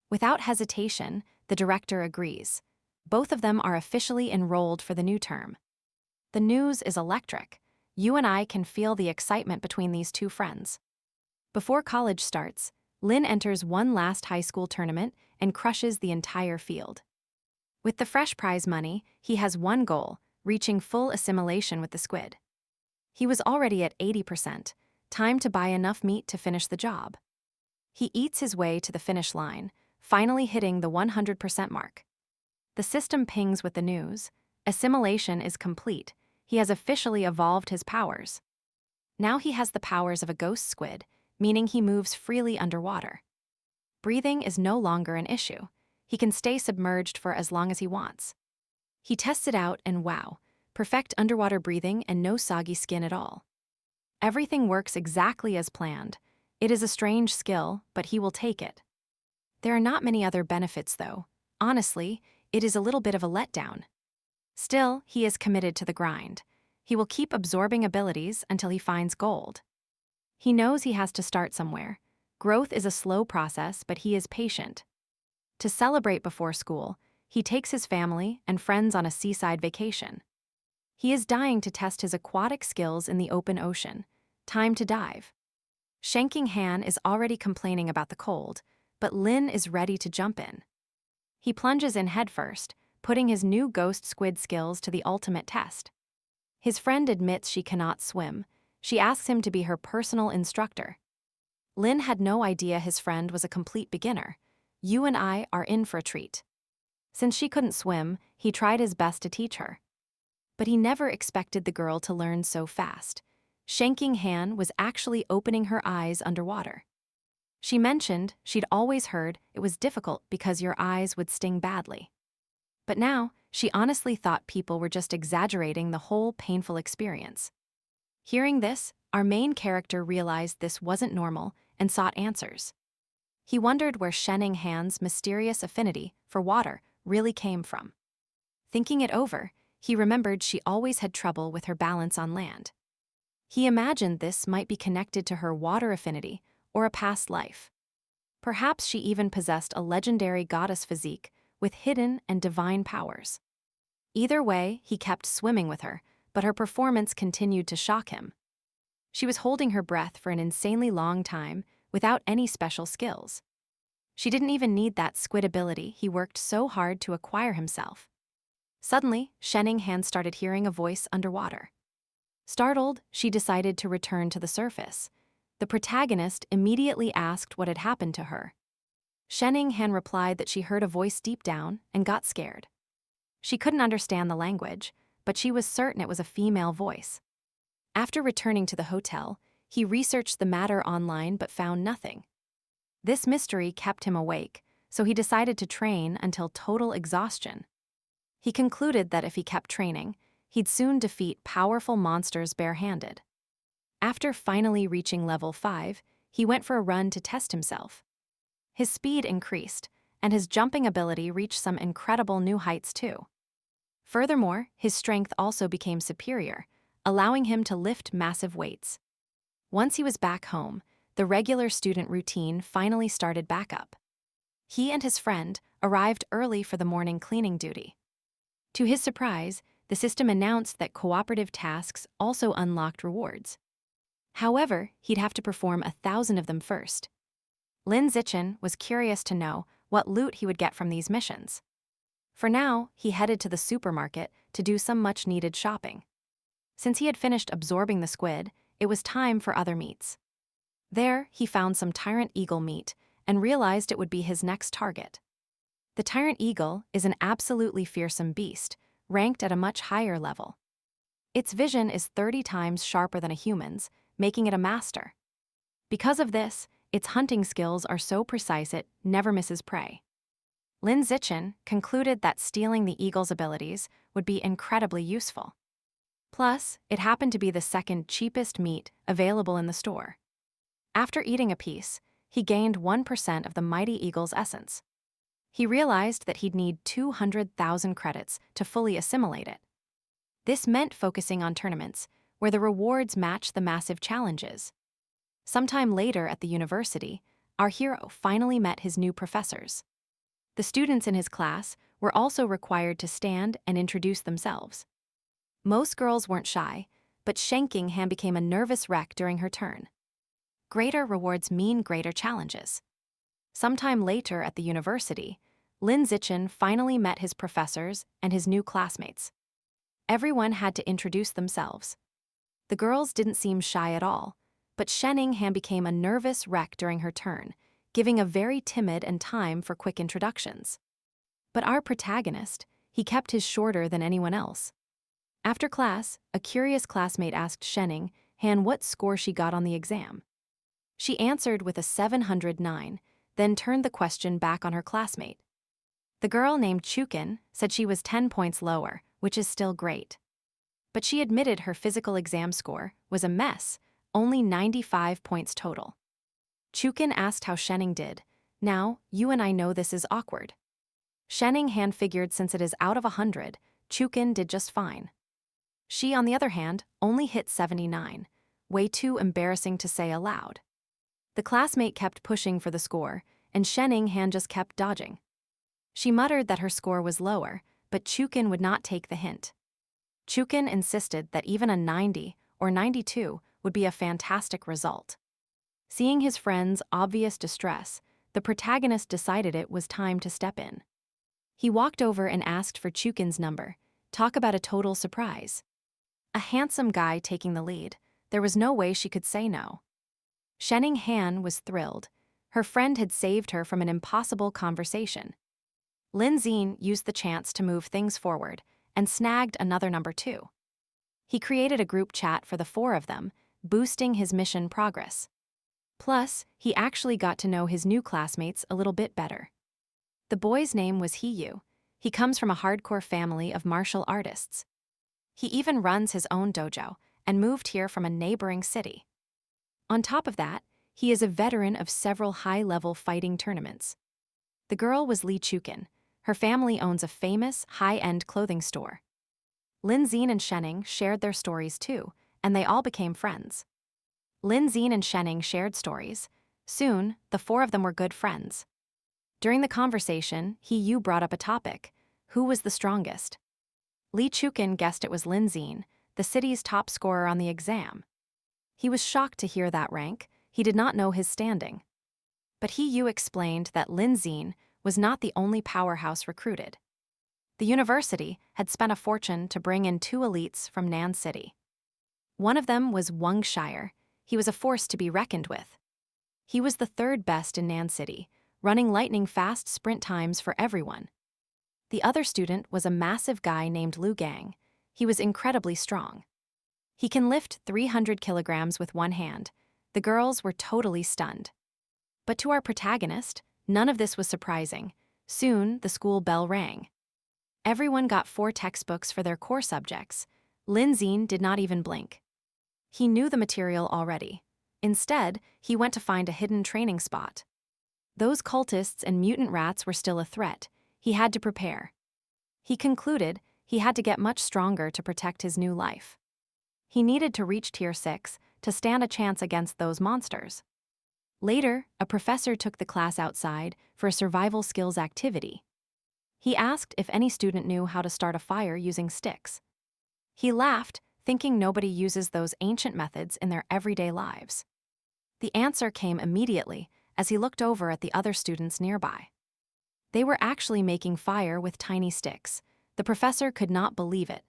Without hesitation, the director agrees. Both of them are officially enrolled for the new term. The news is electric. You and I can feel the excitement between these two friends. Before college starts, Lin enters one last high school tournament and crushes the entire field. With the fresh prize money, he has one goal, reaching full assimilation with the squid. He was already at 80%, time to buy enough meat to finish the job. He eats his way to the finish line, finally hitting the 100% mark. The system pings with the news. Assimilation is complete. He has officially evolved his powers. Now he has the powers of a ghost squid, meaning he moves freely underwater. Breathing is no longer an issue. He can stay submerged for as long as he wants. He tests it out and wow, perfect underwater breathing and no soggy skin at all. Everything works exactly as planned. It is a strange skill, but he will take it. There are not many other benefits though. Honestly, it is a little bit of a letdown. Still, he is committed to the grind. He will keep absorbing abilities until he finds gold. He knows he has to start somewhere. Growth is a slow process, but he is patient. To celebrate before school, he takes his family and friends on a seaside vacation. He is dying to test his aquatic skills in the open ocean. Time to dive. Shanking Han is already complaining about the cold, but Lin is ready to jump in. He plunges in headfirst, putting his new ghost squid skills to the ultimate test. His friend admits she cannot swim. She asks him to be her personal instructor. Lin had no idea his friend was a complete beginner. You and I are in for a treat. Since she couldn't swim, he tried his best to teach her. But he never expected the girl to learn so fast. Shanking Han was actually opening her eyes underwater. She mentioned she'd always heard it was difficult because your eyes would sting badly. But now, she honestly thought people were just exaggerating the whole painful experience. Hearing this, our main character realized this wasn't normal and sought answers. He wondered where Shenning Han's mysterious affinity for water really came from. Thinking it over, he remembered she always had trouble with her balance on land. He imagined this might be connected to her water affinity or a past life. Perhaps she even possessed a legendary goddess physique with hidden and divine powers. Either way, he kept swimming with her, but her performance continued to shock him. She was holding her breath for an insanely long time without any special skills. She didn't even need that squid ability he worked so hard to acquire himself. Suddenly, Shenning Han started hearing a voice underwater. Startled, she decided to return to the surface. The protagonist immediately asked what had happened to her. Shenning Han replied that she heard a voice deep down and got scared. She couldn't understand the language, but she was certain it was a female voice. After returning to the hotel, he researched the matter online but found nothing. This mystery kept him awake, so he decided to train until total exhaustion. He concluded that if he kept training, he'd soon defeat powerful monsters barehanded. After finally reaching level 5, he went for a run to test himself. His speed increased, and his jumping ability reached some incredible new heights too. Furthermore, his strength also became superior, allowing him to lift massive weights. Once he was back home, the regular student routine finally started back up. He and his friend arrived early for the morning cleaning duty. To his surprise, the system announced that cooperative tasks also unlocked rewards. However, he'd have to perform 1,000 of them first. Lin Zichen was curious to know what loot he would get from these missions. For now, he headed to the supermarket to do some much-needed shopping. Since he had finished absorbing the squid, it was time for other meats. There, he found some tyrant eagle meat and realized it would be his next target. The tyrant eagle is an absolutely fearsome beast, ranked at a much higher level. Its vision is 30 times sharper than a human's, making it a master. Because of this, its hunting skills are so precise it never misses prey. Lin Zichen concluded that stealing the eagle's abilities would be incredibly useful. Plus, it happened to be the second cheapest meat available in the store. After eating a piece, he gained 1% of the mighty eagle's essence. He realized that he'd need 200,000 credits to fully assimilate it. This meant focusing on tournaments, where the rewards match the massive challenges. Sometime later at the university, our hero finally met his new professors. The students in his class were also required to stand and introduce themselves. Most girls weren't shy, but Shenning Han became a nervous wreck during her turn. Greater rewards mean greater challenges. Sometime later at the university, Lin Zichen finally met his professors and his new classmates. Everyone had to introduce themselves. The girls didn't seem shy at all, but Shenning Han became a nervous wreck during her turn, giving a very timid and time for quick introductions. But our protagonist, he kept his shorter than anyone else. After class, a curious classmate asked Shenning Han what score she got on the exam. She answered with a 709, then turned the question back on her classmate. The girl named Chukin said she was 10 points lower, which is still great. But she admitted her physical exam score was a mess, only 95 points total. Chukin asked how Shenning did. Now, you and I know this is awkward. Shenning Han figured since it is out of 100, Chukin did just fine. She, on the other hand, only hit 79, way too embarrassing to say aloud. The classmate kept pushing for the score, and Shenning Han just kept dodging. She muttered that her score was lower, but Chukin would not take the hint. Chukin insisted that even a 90 or 92 would be a fantastic result. Seeing his friend's obvious distress, the protagonist decided it was time to step in. He walked over and asked for Chukin's number. Talk about a total surprise. A handsome guy taking the lead, there was no way she could say no. Shenning Han was thrilled. Her friend had saved her from an impossible conversation. Lin Zichen used the chance to move things forward and snagged another number 2. He created a group chat for the 4 of them, boosting his mission progress. Plus, he actually got to know his new classmates a little bit better. The boy's name was Hiyu. He comes from a hardcore family of martial artists. He even runs his own dojo and moved here from a neighboring city. On top of that, He is a veteran of several high-level fighting tournaments. The girl was Lee Chukin. Her family owns a famous, high-end clothing store. Lin Zine and Shenning shared their stories too, and they all became friends. Lin Zine and Shenning shared stories. Soon, the four of them were good friends. During the conversation, Yu brought up a topic: who was the strongest? Lee Chukin guessed it was Lin Zine, the city's top scorer on the exam. He was shocked to hear that rank. He did not know his standing. But Yu explained that Lin Zine was not the only powerhouse recruited. The university had spent a fortune to bring in two elites from Nan City. One of them was Wang Shire. He was a force to be reckoned with. He was the third best in Nan City, running lightning-fast sprint times for everyone. The other student was a massive guy named Lu Gang. He was incredibly strong. He can lift 300 kilograms with one hand. The girls were totally stunned. But to our protagonist, none of this was surprising. Soon, the school bell rang. Everyone got 4 textbooks for their core subjects. Lin Zine did not even blink. He knew the material already. Instead, he went to find a hidden training spot. Those cultists and mutant rats were still a threat. He had to prepare. He concluded he had to get much stronger to protect his new life. He needed to reach Tier 6 to stand a chance against those monsters. Later, a professor took the class outside for a survival skills activity. He asked if any student knew how to start a fire using sticks. He laughed, thinking nobody uses those ancient methods in their everyday lives. The answer came immediately as he looked over at the other students nearby. They were actually making fire with tiny sticks. The professor could not believe it.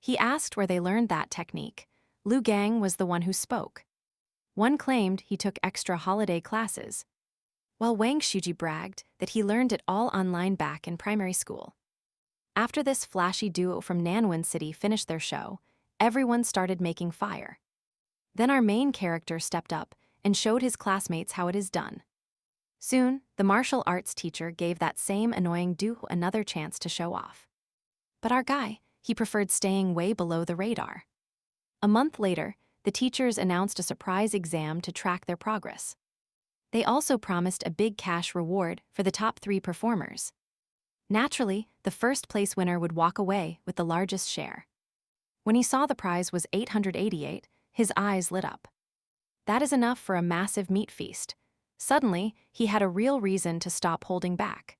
He asked where they learned that technique. Lu Gang was the one who spoke. One claimed he took extra holiday classes, while Wang Shuji bragged that he learned it all online back in primary school. After this flashy duo from Nanwin City finished their show, everyone started making fire. Then our main character stepped up and showed his classmates how it is done. Soon, the martial arts teacher gave that same annoying duo another chance to show off. But our guy, he preferred staying way below the radar. A month later, the teachers announced a surprise exam to track their progress. They also promised a big cash reward for the top 3 performers. Naturally, the first place winner would walk away with the largest share. When he saw the prize was 888, his eyes lit up. That is enough for a massive meat feast. Suddenly, he had a real reason to stop holding back.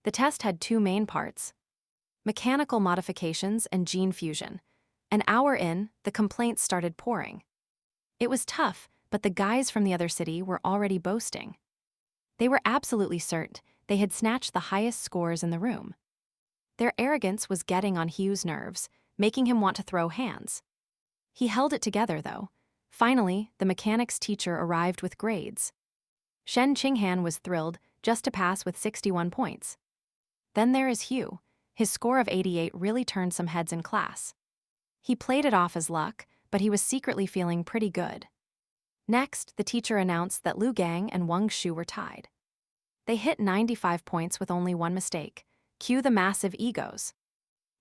The test had 2 main parts: mechanical modifications and gene fusion. An hour in, the complaints started pouring. It was tough, but the guys from the other city were already boasting. They were absolutely certain they had snatched the highest scores in the room. Their arrogance was getting on Hugh's nerves, making him want to throw hands. He held it together, though. Finally, the mechanics teacher arrived with grades. Shen Qinghan was thrilled just to pass with 61 points. Then there is Hugh. His score of 88 really turned some heads in class. He played it off as luck, but he was secretly feeling pretty good. Next, the teacher announced that Lu Gang and Wang Shu were tied. They hit 95 points with only one mistake. Cue the massive egos.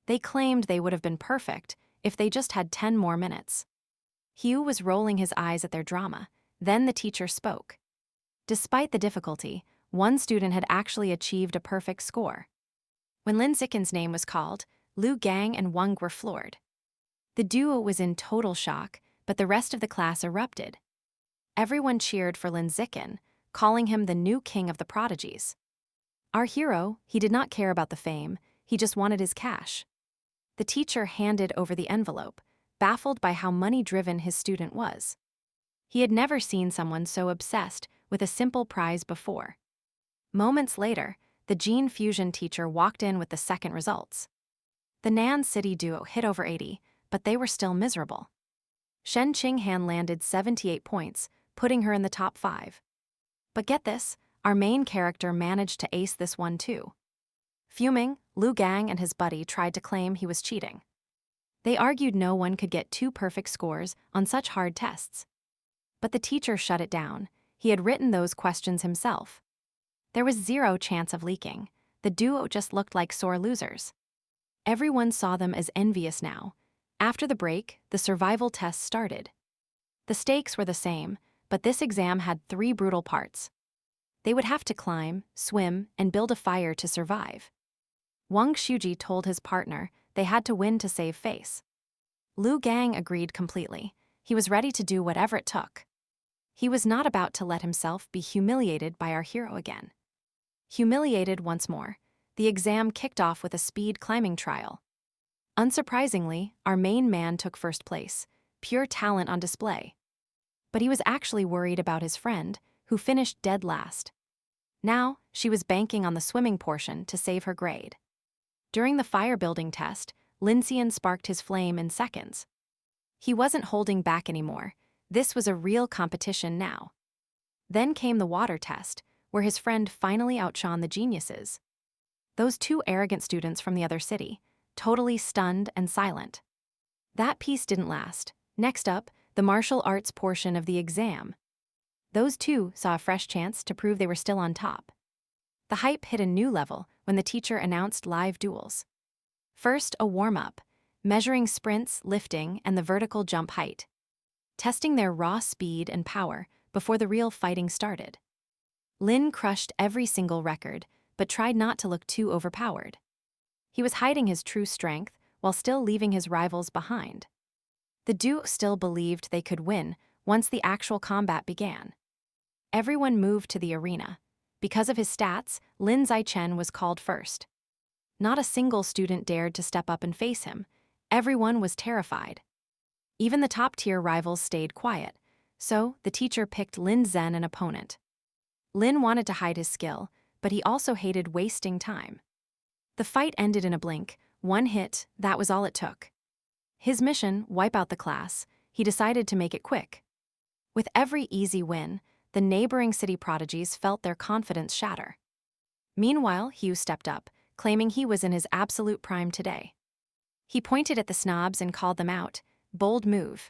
They claimed they would have been perfect if they just had 10 more minutes. Hugh was rolling his eyes at their drama. Then the teacher spoke. Despite the difficulty, one student had actually achieved a perfect score. When Lin Zikin's name was called, Lu Gang and Wang were floored. The duo was in total shock, but the rest of the class erupted. Everyone cheered for Lin Zikin, calling him the new king of the prodigies. Our hero, he did not care about the fame, he just wanted his cash. The teacher handed over the envelope, baffled by how money-driven his student was. He had never seen someone so obsessed with a simple prize before. Moments later, the gene fusion teacher walked in with the second results. The Nan City duo hit over 80, but they were still miserable. Shen Qinghan landed 78 points, putting her in the top 5. But get this, our main character managed to ace this one too. Fuming, Lu Gang and his buddy tried to claim he was cheating. They argued no one could get 2 perfect scores on such hard tests. But the teacher shut it down. He had written those questions himself. There was 0 chance of leaking. The duo just looked like sore losers. Everyone saw them as envious now. After the break, the survival test started. The stakes were the same, but this exam had 3 brutal parts. They would have to climb, swim, and build a fire to survive. Wang Shuji told his partner they had to win to save face. Lu Gang agreed completely. He was ready to do whatever it took. He was not about to let himself be humiliated by our hero again. Humiliated once more, the exam kicked off with a speed climbing trial. Unsurprisingly, our main man took first place, pure talent on display. But he was actually worried about his friend, who finished dead last. Now, she was banking on the swimming portion to save her grade. During the fire building test, Lincian sparked his flame in seconds. He wasn't holding back anymore. This was a real competition now. Then came the water test, where his friend finally outshone the geniuses. Those 2 arrogant students from the other city, totally stunned and silent. That piece didn't last. Next up, the martial arts portion of the exam. Those 2 saw a fresh chance to prove they were still on top. The hype hit a new level when the teacher announced live duels. First, a warm-up, measuring sprints, lifting, and the vertical jump height, testing their raw speed and power before the real fighting started. Lin crushed every single record, but tried not to look too overpowered. He was hiding his true strength while still leaving his rivals behind. The duo still believed they could win once the actual combat began. Everyone moved to the arena. Because of his stats, Lin Zichen was called first. Not a single student dared to step up and face him. Everyone was terrified. Even the top-tier rivals stayed quiet, so the teacher picked Lin Zhen an opponent. Lin wanted to hide his skill, but he also hated wasting time. The fight ended in a blink. 1 hit, that was all it took. His mission, wipe out the class, he decided to make it quick. With every easy win, the neighboring city prodigies felt their confidence shatter. Meanwhile, Hugh stepped up, claiming he was in his absolute prime today. He pointed at the snobs and called them out. Bold move.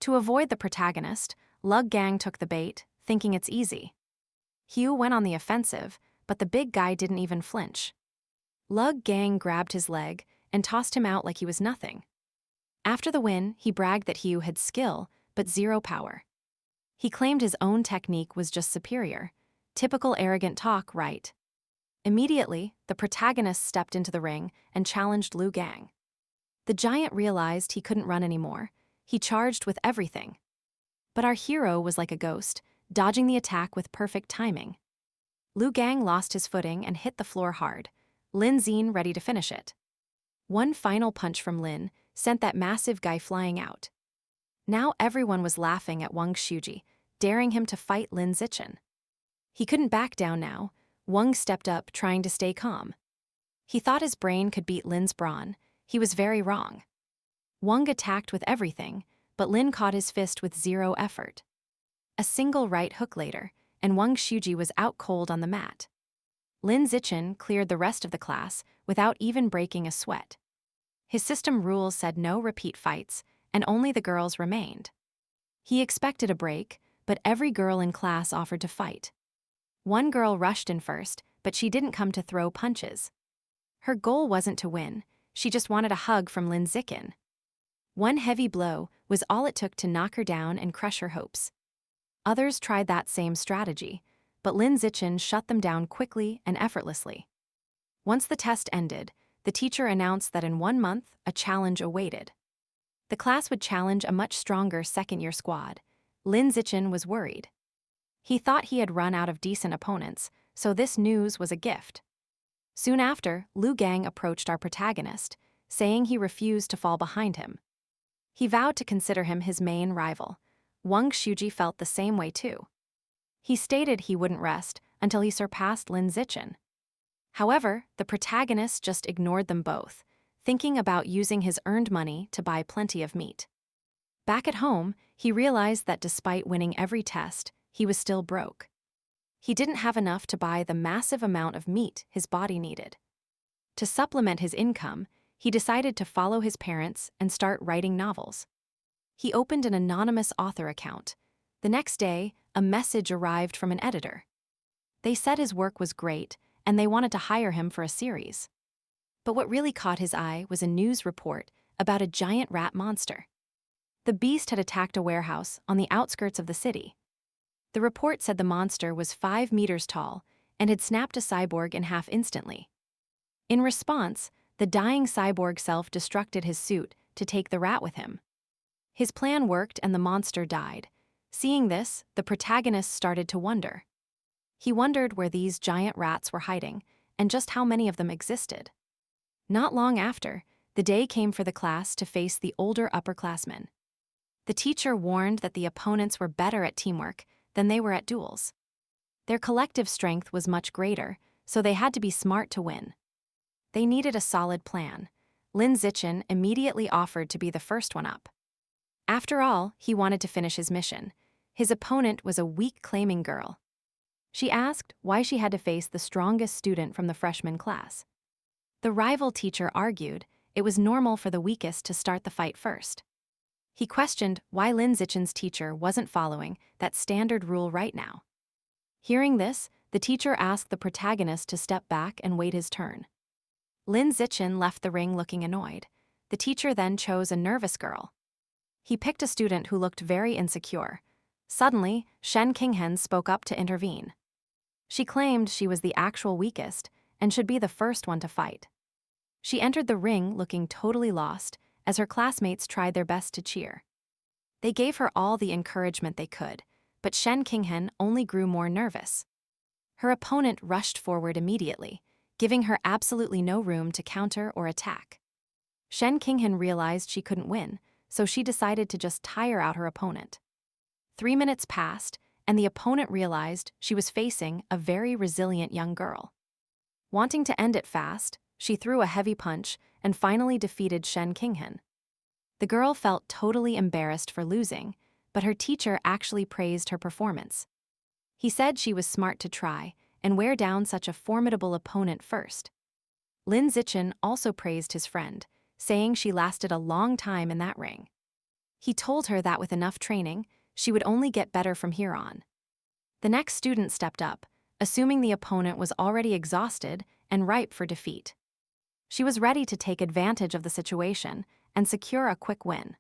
To avoid the protagonist, Lug Gang took the bait, thinking it's easy. Hugh went on the offensive, but the big guy didn't even flinch. Lug Gang grabbed his leg and tossed him out like he was nothing. After the win, he bragged that Hugh had skill, but 0 power. He claimed his own technique was just superior. Typical arrogant talk, right? Immediately, the protagonist stepped into the ring and challenged Lu Gang. The giant realized he couldn't run anymore. He charged with everything. But our hero was like a ghost, dodging the attack with perfect timing. Lu Gang lost his footing and hit the floor hard. Lin Zhen ready to finish it. One final punch from Lin sent that massive guy flying out. Now everyone was laughing at Wang Shuji, daring him to fight Lin Zichen. He couldn't back down now. Wang stepped up, trying to stay calm. He thought his brain could beat Lin's brawn. He was very wrong. Wang attacked with everything, but Lin caught his fist with 0 effort. A single right hook later, and Wang Shuji was out cold on the mat. Lin Zichen cleared the rest of the class without even breaking a sweat. His system rules said no repeat fights, and only the girls remained. He expected a break, but every girl in class offered to fight. One girl rushed in first, but she didn't come to throw punches. Her goal wasn't to win, she just wanted a hug from Lin Zichen. One heavy blow was all it took to knock her down and crush her hopes. Others tried that same strategy, but Lin Zichen shut them down quickly and effortlessly. Once the test ended, the teacher announced that in 1 month, a challenge awaited. The class would challenge a much stronger second-year squad. Lin Zichen was worried. He thought he had run out of decent opponents, so this news was a gift. Soon after, Lu Gang approached our protagonist, saying he refused to fall behind him. He vowed to consider him his main rival. Wang Shuji felt the same way too. He stated he wouldn't rest until he surpassed Lin Zichen. However, the protagonist just ignored them both, thinking about using his earned money to buy plenty of meat. Back at home, he realized that despite winning every test, he was still broke. He didn't have enough to buy the massive amount of meat his body needed. To supplement his income, he decided to follow his parents and start writing novels. He opened an anonymous author account. The next day, a message arrived from an editor. They said his work was great, and they wanted to hire him for a series. But what really caught his eye was a news report about a giant rat monster. The beast had attacked a warehouse on the outskirts of the city. The report said the monster was 5 meters tall and had snapped a cyborg in half instantly. In response, the dying cyborg self-destructed his suit to take the rat with him. His plan worked and the monster died. Seeing this, the protagonist started to wonder. He wondered where these giant rats were hiding and just how many of them existed. Not long after, the day came for the class to face the older upperclassmen. The teacher warned that the opponents were better at teamwork than they were at duels. Their collective strength was much greater, so they had to be smart to win. They needed a solid plan. Lin Zichen immediately offered to be the first one up. After all, he wanted to finish his mission. His opponent was a weak-claiming girl. She asked why she had to face the strongest student from the freshman class. The rival teacher argued it was normal for the weakest to start the fight first. He questioned why Lin Zichen's teacher wasn't following that standard rule right now. Hearing this, the teacher asked the protagonist to step back and wait his turn. Lin Zichen left the ring looking annoyed. The teacher then chose a nervous girl. He picked a student who looked very insecure. Suddenly, Shen Qinghen spoke up to intervene. She claimed she was the actual weakest and should be the first one to fight. She entered the ring looking totally lost as her classmates tried their best to cheer. They gave her all the encouragement they could, but Shen Qinghen only grew more nervous. Her opponent rushed forward immediately, giving her absolutely no room to counter or attack. Shen Qinghen realized she couldn't win, so she decided to just tire out her opponent. 3 minutes passed, and the opponent realized she was facing a very resilient young girl. Wanting to end it fast, she threw a heavy punch and finally defeated Shen Qinghen. The girl felt totally embarrassed for losing, but her teacher actually praised her performance. He said she was smart to try and wear down such a formidable opponent first. Lin Zichen also praised his friend, saying she lasted a long time in that ring. He told her that with enough training, she would only get better from here on. The next student stepped up, assuming the opponent was already exhausted and ripe for defeat. She was ready to take advantage of the situation and secure a quick win.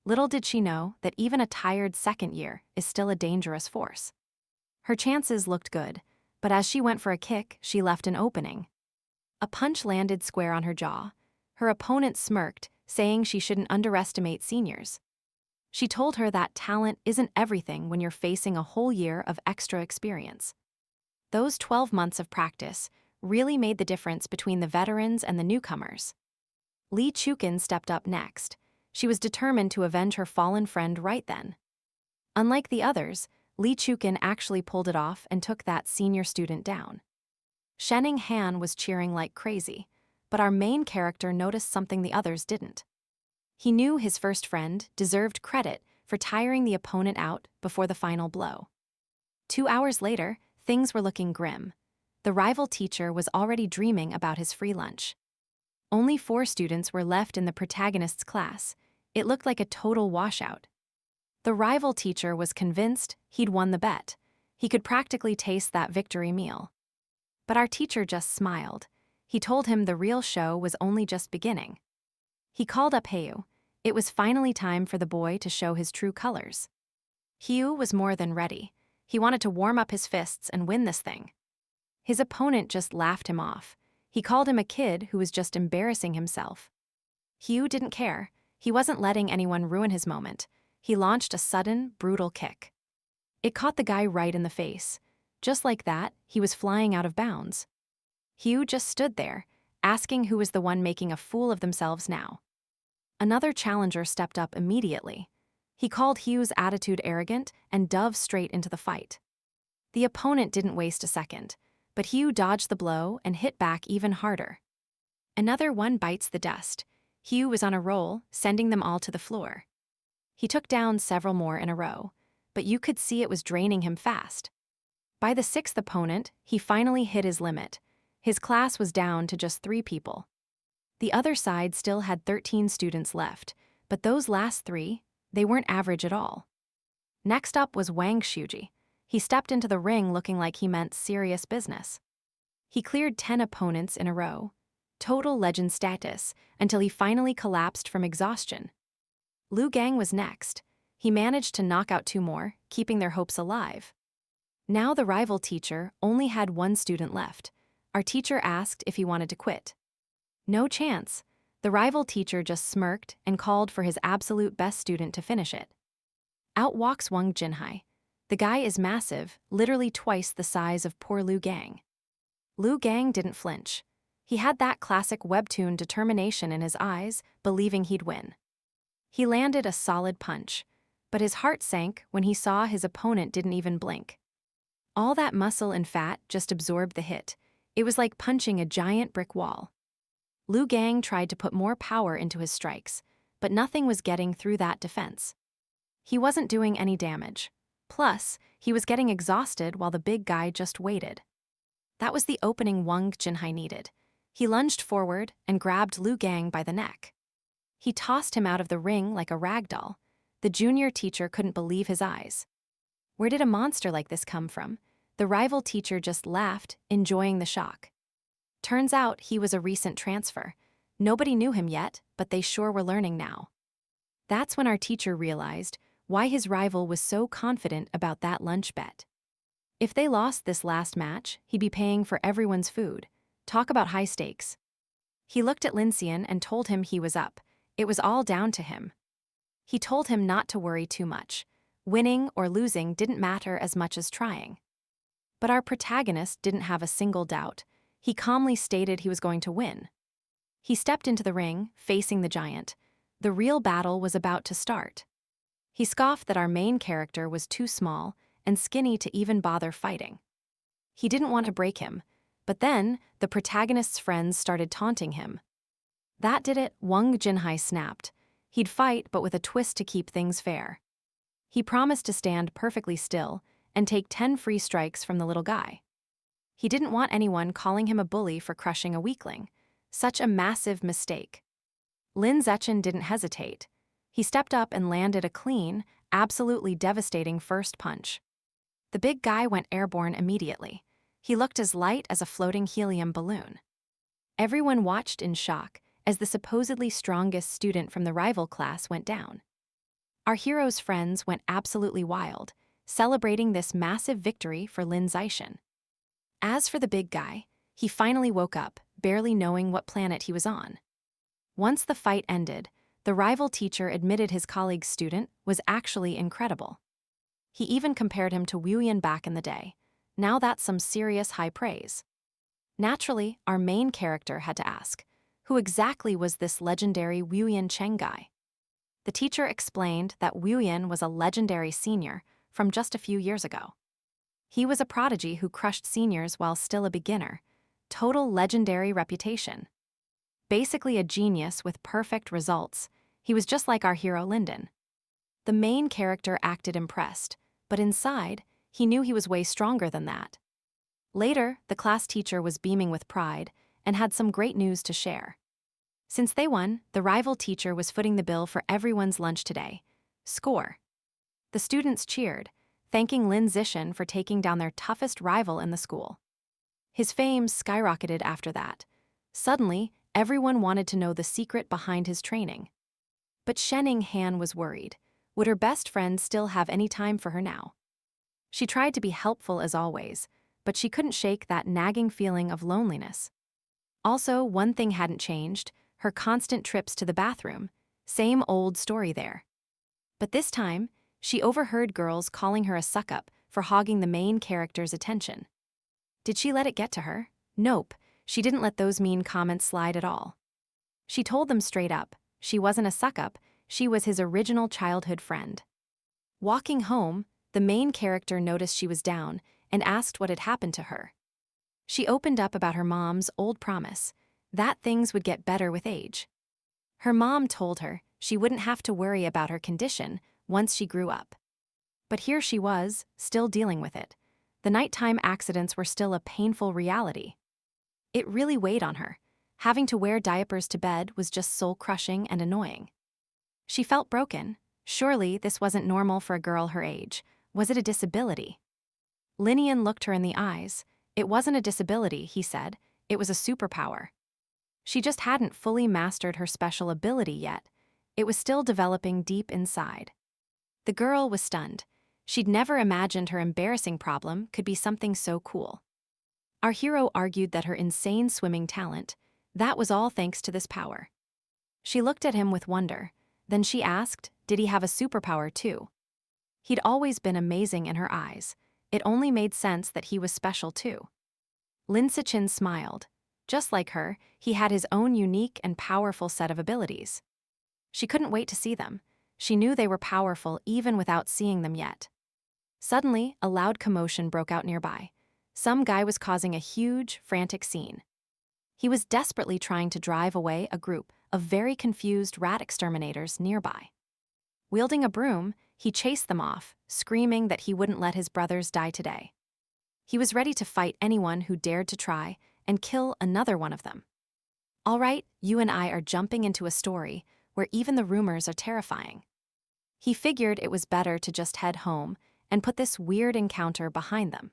Little did she know that even a tired second year is still a dangerous force. Her chances looked good, but as she went for a kick, she left an opening. A punch landed square on her jaw. Her opponent smirked, saying she shouldn't underestimate seniors. She told her that talent isn't everything when you're facing a whole year of extra experience. Those 12 months of practice really made the difference between the veterans and the newcomers. Li Chukin stepped up next. She was determined to avenge her fallen friend right then. Unlike the others, Li Chukin actually pulled it off and took that senior student down. Shenning Han was cheering like crazy, but our main character noticed something the others didn't. He knew his first friend deserved credit for tiring the opponent out before the final blow. 2 hours later, things were looking grim. The rival teacher was already dreaming about his free lunch. Only 4 students were left in the protagonist's class. It looked like a total washout. The rival teacher was convinced he'd won the bet. He could practically taste that victory meal. But our teacher just smiled. He told him the real show was only just beginning. He called up Hyu. It was finally time for the boy to show his true colors. Hyu was more than ready. He wanted to warm up his fists and win this thing. His opponent just laughed him off. He called him a kid who was just embarrassing himself. Hyu didn't care. He wasn't letting anyone ruin his moment. He launched a sudden, brutal kick. It caught the guy right in the face. Just like that, he was flying out of bounds. Hyu just stood there, asking who was the one making a fool of themselves now. Another challenger stepped up immediately. He called Hyu's attitude arrogant and dove straight into the fight. The opponent didn't waste a second, but Hyu dodged the blow and hit back even harder. Another one bites the dust. Hyu was on a roll, sending them all to the floor. He took down several more in a row, but you could see it was draining him fast. By the 6th opponent, he finally hit his limit. His class was down to just 3 people. The other side still had 13 students left, but those last 3, they weren't average at all. Next up was Wang Shuji. He stepped into the ring looking like he meant serious business. He cleared 10 opponents in a row, total legend status, until he finally collapsed from exhaustion. Lu Gang was next. He managed to knock out 2 more, keeping their hopes alive. Now the rival teacher only had 1 student left. Our teacher asked if he wanted to quit. No chance. The rival teacher just smirked and called for his absolute best student to finish it. Out walks Wang Jinhai. The guy is massive, literally twice the size of poor Liu Gang. Liu Gang didn't flinch. He had that classic webtoon determination in his eyes, believing he'd win. He landed a solid punch, but his heart sank when he saw his opponent didn't even blink. All that muscle and fat just absorbed the hit. It was like punching a giant brick wall. Liu Gang tried to put more power into his strikes, but nothing was getting through that defense. He wasn't doing any damage. Plus, he was getting exhausted while the big guy just waited. That was the opening Wang Jinhai needed. He lunged forward and grabbed Liu Gang by the neck. He tossed him out of the ring like a rag doll. The junior teacher couldn't believe his eyes. Where did a monster like this come from? The rival teacher just laughed, enjoying the shock. Turns out he was a recent transfer. Nobody knew him yet, but they sure were learning now. That's when our teacher realized why his rival was so confident about that lunch bet. If they lost this last match, he'd be paying for everyone's food. Talk about high stakes. He looked at Lin Xian and told him he was up. It was all down to him. He told him not to worry too much. Winning or losing didn't matter as much as trying. But our protagonist didn't have a single doubt. He calmly stated he was going to win. He stepped into the ring, facing the giant. The real battle was about to start. He scoffed that our main character was too small and skinny to even bother fighting. He didn't want to break him, but then the protagonist's friends started taunting him. That did it. Wang Jinhai snapped. He'd fight, but with a twist to keep things fair. He promised to stand perfectly still and take 10 free strikes from the little guy. He didn't want anyone calling him a bully for crushing a weakling. Such a massive mistake. Lin Xian didn't hesitate. He stepped up and landed a clean, absolutely devastating first punch. The big guy went airborne immediately. He looked as light as a floating helium balloon. Everyone watched in shock as the supposedly strongest student from the rival class went down. Our hero's friends went absolutely wild, celebrating this massive victory for Lin Xian. As for the big guy, he finally woke up, barely knowing what planet he was on. Once the fight ended, the rival teacher admitted his colleague's student was actually incredible. He even compared him to Wuyan back in the day. Now that's some serious high praise. Naturally, our main character had to ask, who exactly was this legendary Wuyan Cheng guy? The teacher explained that Wuyan was a legendary senior from just a few years ago. He was a prodigy who crushed seniors while still a beginner. Total legendary reputation. Basically a genius with perfect results. He was just like our hero Linden. The main character acted impressed, but inside, he knew he was way stronger than that. Later, the class teacher was beaming with pride and had some great news to share. Since they won, the rival teacher was footing the bill for everyone's lunch today. Score. The students cheered, thanking Lin Xian for taking down their toughest rival in the school. His fame skyrocketed after that. Suddenly, everyone wanted to know the secret behind his training. But Shening Han was worried. Would her best friend still have any time for her now? She tried to be helpful as always, but she couldn't shake that nagging feeling of loneliness. Also, one thing hadn't changed, her constant trips to the bathroom. Same old story there. But this time, she overheard girls calling her a suck-up for hogging the main character's attention. Did she let it get to her? Nope, she didn't let those mean comments slide at all. She told them straight up, she wasn't a suck-up, she was his original childhood friend. Walking home, the main character noticed she was down and asked what had happened to her. She opened up about her mom's old promise, that things would get better with age. Her mom told her she wouldn't have to worry about her condition once she grew up. But here she was, still dealing with it. The nighttime accidents were still a painful reality. It really weighed on her. Having to wear diapers to bed was just soul-crushing and annoying. She felt broken. Surely this wasn't normal for a girl her age. Was it a disability? Linian looked her in the eyes. It wasn't a disability, he said. It was a superpower. She just hadn't fully mastered her special ability yet. It was still developing deep inside. The girl was stunned. She'd never imagined her embarrassing problem could be something so cool. Our hero argued that her insane swimming talent, that was all thanks to this power. She looked at him with wonder. Then she asked, did he have a superpower too? He'd always been amazing in her eyes. It only made sense that he was special too. Lin Sichin smiled. Just like her, he had his own unique and powerful set of abilities. She couldn't wait to see them. She knew they were powerful even without seeing them yet. Suddenly, a loud commotion broke out nearby. Some guy was causing a huge, frantic scene. He was desperately trying to drive away a group of very confused rat exterminators nearby. Wielding a broom, he chased them off, screaming that he wouldn't let his brothers die today. He was ready to fight anyone who dared to try and kill another one of them. All right, you and I are jumping into a story where even the rumors are terrifying. He figured it was better to just head home and put this weird encounter behind them.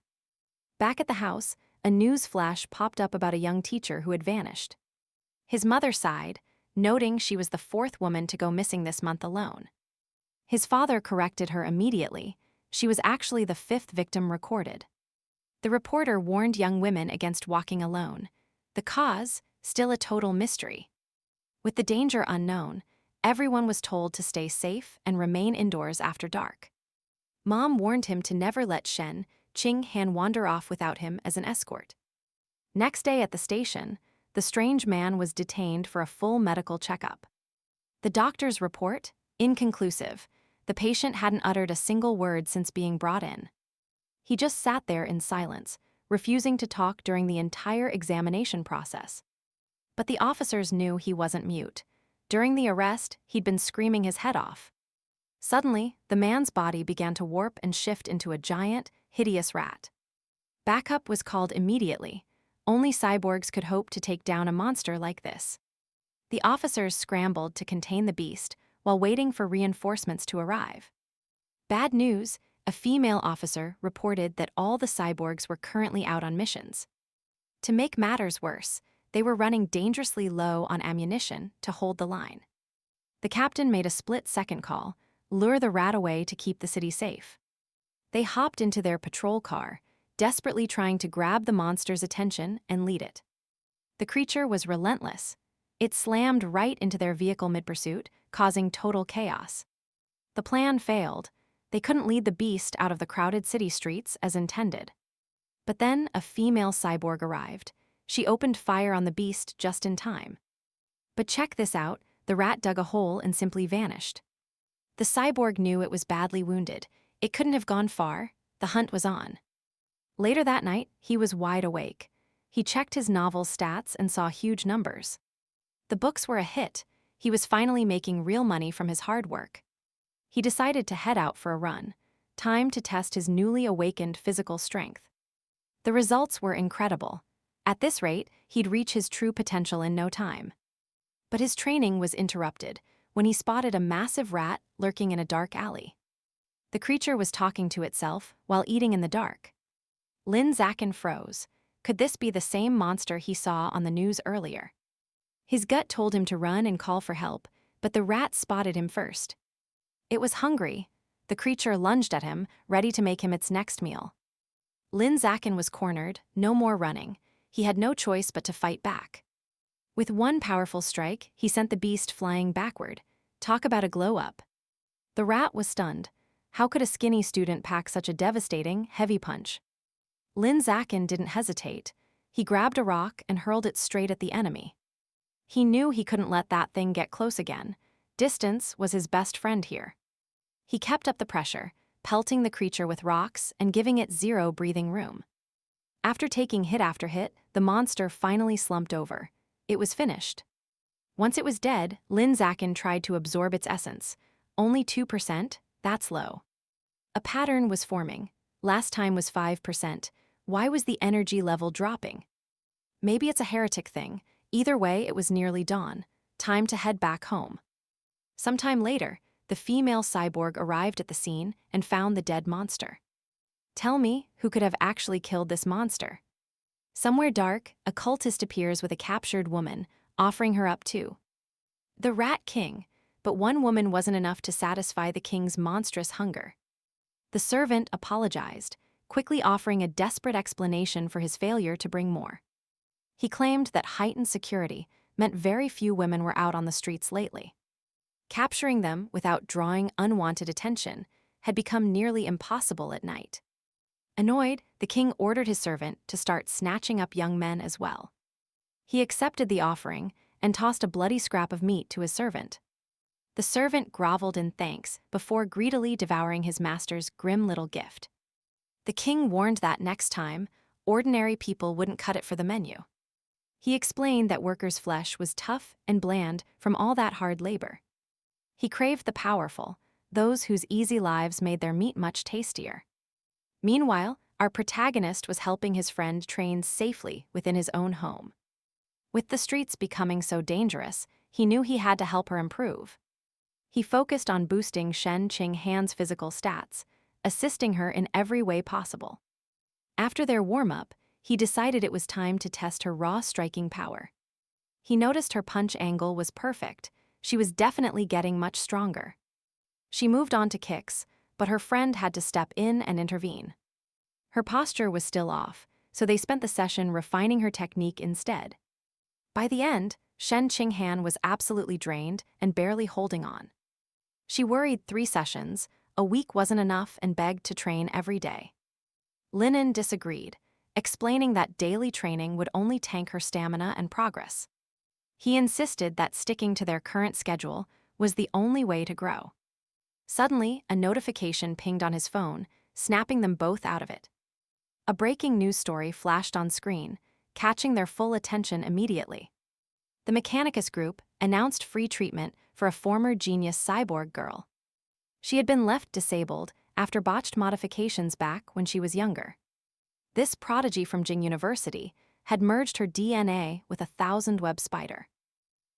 Back at the house, a news flash popped up about a young teacher who had vanished. His mother sighed, noting she was the fourth woman to go missing this month alone. His father corrected her immediately. She was actually the fifth victim recorded. The reporter warned young women against walking alone. The cause, still a total mystery. With the danger unknown, everyone was told to stay safe and remain indoors after dark. Mom warned him to never let Shen Qing-han wander off without him as an escort. Next day at the station, the strange man was detained for a full medical checkup. The doctor's report? Inconclusive. The patient hadn't uttered a single word since being brought in. He just sat there in silence, refusing to talk during the entire examination process. But the officers knew he wasn't mute. During the arrest, he'd been screaming his head off. Suddenly, the man's body began to warp and shift into a giant, hideous rat. Backup was called immediately. Only cyborgs could hope to take down a monster like this. The officers scrambled to contain the beast while waiting for reinforcements to arrive. Bad news, a female officer reported that all the cyborgs were currently out on missions. To make matters worse, they were running dangerously low on ammunition to hold the line. The captain made a split-second call, lure the rat away to keep the city safe. They hopped into their patrol car, desperately trying to grab the monster's attention and lead it. The creature was relentless. It slammed right into their vehicle mid-pursuit, causing total chaos. The plan failed. They couldn't lead the beast out of the crowded city streets as intended. But then a female cyborg arrived. She opened fire on the beast just in time. But check this out, the rat dug a hole and simply vanished. The cyborg knew it was badly wounded. It couldn't have gone far. The hunt was on. Later that night, he was wide awake. He checked his novel's stats and saw huge numbers. The books were a hit. He was finally making real money from his hard work. He decided to head out for a run. Time to test his newly awakened physical strength. The results were incredible. At this rate, he'd reach his true potential in no time. But his training was interrupted when he spotted a massive rat lurking in a dark alley. The creature was talking to itself while eating in the dark. Lin Zakin froze. Could this be the same monster he saw on the news earlier? His gut told him to run and call for help, but the rat spotted him first. It was hungry. The creature lunged at him, ready to make him its next meal. Lin Zakin was cornered, no more running. He had no choice but to fight back. With one powerful strike, he sent the beast flying backward. Talk about a glow-up. The rat was stunned. How could a skinny student pack such a devastating, heavy punch? Lin Zakin didn't hesitate. He grabbed a rock and hurled it straight at the enemy. He knew he couldn't let that thing get close again. Distance was his best friend here. He kept up the pressure, pelting the creature with rocks and giving it zero breathing room. After taking hit after hit, the monster finally slumped over. It was finished. Once it was dead, Lin Zakin tried to absorb its essence. Only 2%? That's low. A pattern was forming. Last time was 5%. Why was the energy level dropping? Maybe it's a heretic thing. Either way, it was nearly dawn. Time to head back home. Sometime later, the female cyborg arrived at the scene and found the dead monster. Tell me, who could have actually killed this monster? Somewhere dark, a cultist appears with a captured woman, offering her up too. The Rat King. but one woman wasn't enough to satisfy the king's monstrous hunger. The servant apologized, quickly offering a desperate explanation for his failure to bring more. He claimed that heightened security meant very few women were out on the streets lately. Capturing them without drawing unwanted attention had become nearly impossible at night. Annoyed, the king ordered his servant to start snatching up young men as well. He accepted the offering and tossed a bloody scrap of meat to his servant. The servant groveled in thanks before greedily devouring his master's grim little gift. The king warned that next time, ordinary people wouldn't cut it for the menu. He explained that workers' flesh was tough and bland from all that hard labor. He craved the powerful, those whose easy lives made their meat much tastier. Meanwhile, our protagonist was helping his friend train safely within his own home. With the streets becoming so dangerous, he knew he had to help her improve. He focused on boosting Shen Qinghan's physical stats, assisting her in every way possible. After their warm-up, he decided it was time to test her raw striking power. He noticed her punch angle was perfect. She was definitely getting much stronger. She moved on to kicks, but her friend had to step in and intervene. Her posture was still off, so they spent the session refining her technique instead. By the end, Shen Qinghan was absolutely drained and barely holding on. She worried 3 sessions, a week wasn't enough, and begged to train every day. Linen disagreed, explaining that daily training would only tank her stamina and progress. He insisted that sticking to their current schedule was the only way to grow. Suddenly, a notification pinged on his phone, snapping them both out of it. A breaking news story flashed on screen, catching their full attention immediately. The Mechanicus group announced free treatment for a former genius cyborg girl. She had been left disabled after botched modifications back when she was younger. This prodigy from Jing University had merged her DNA with a 1,000-web spider.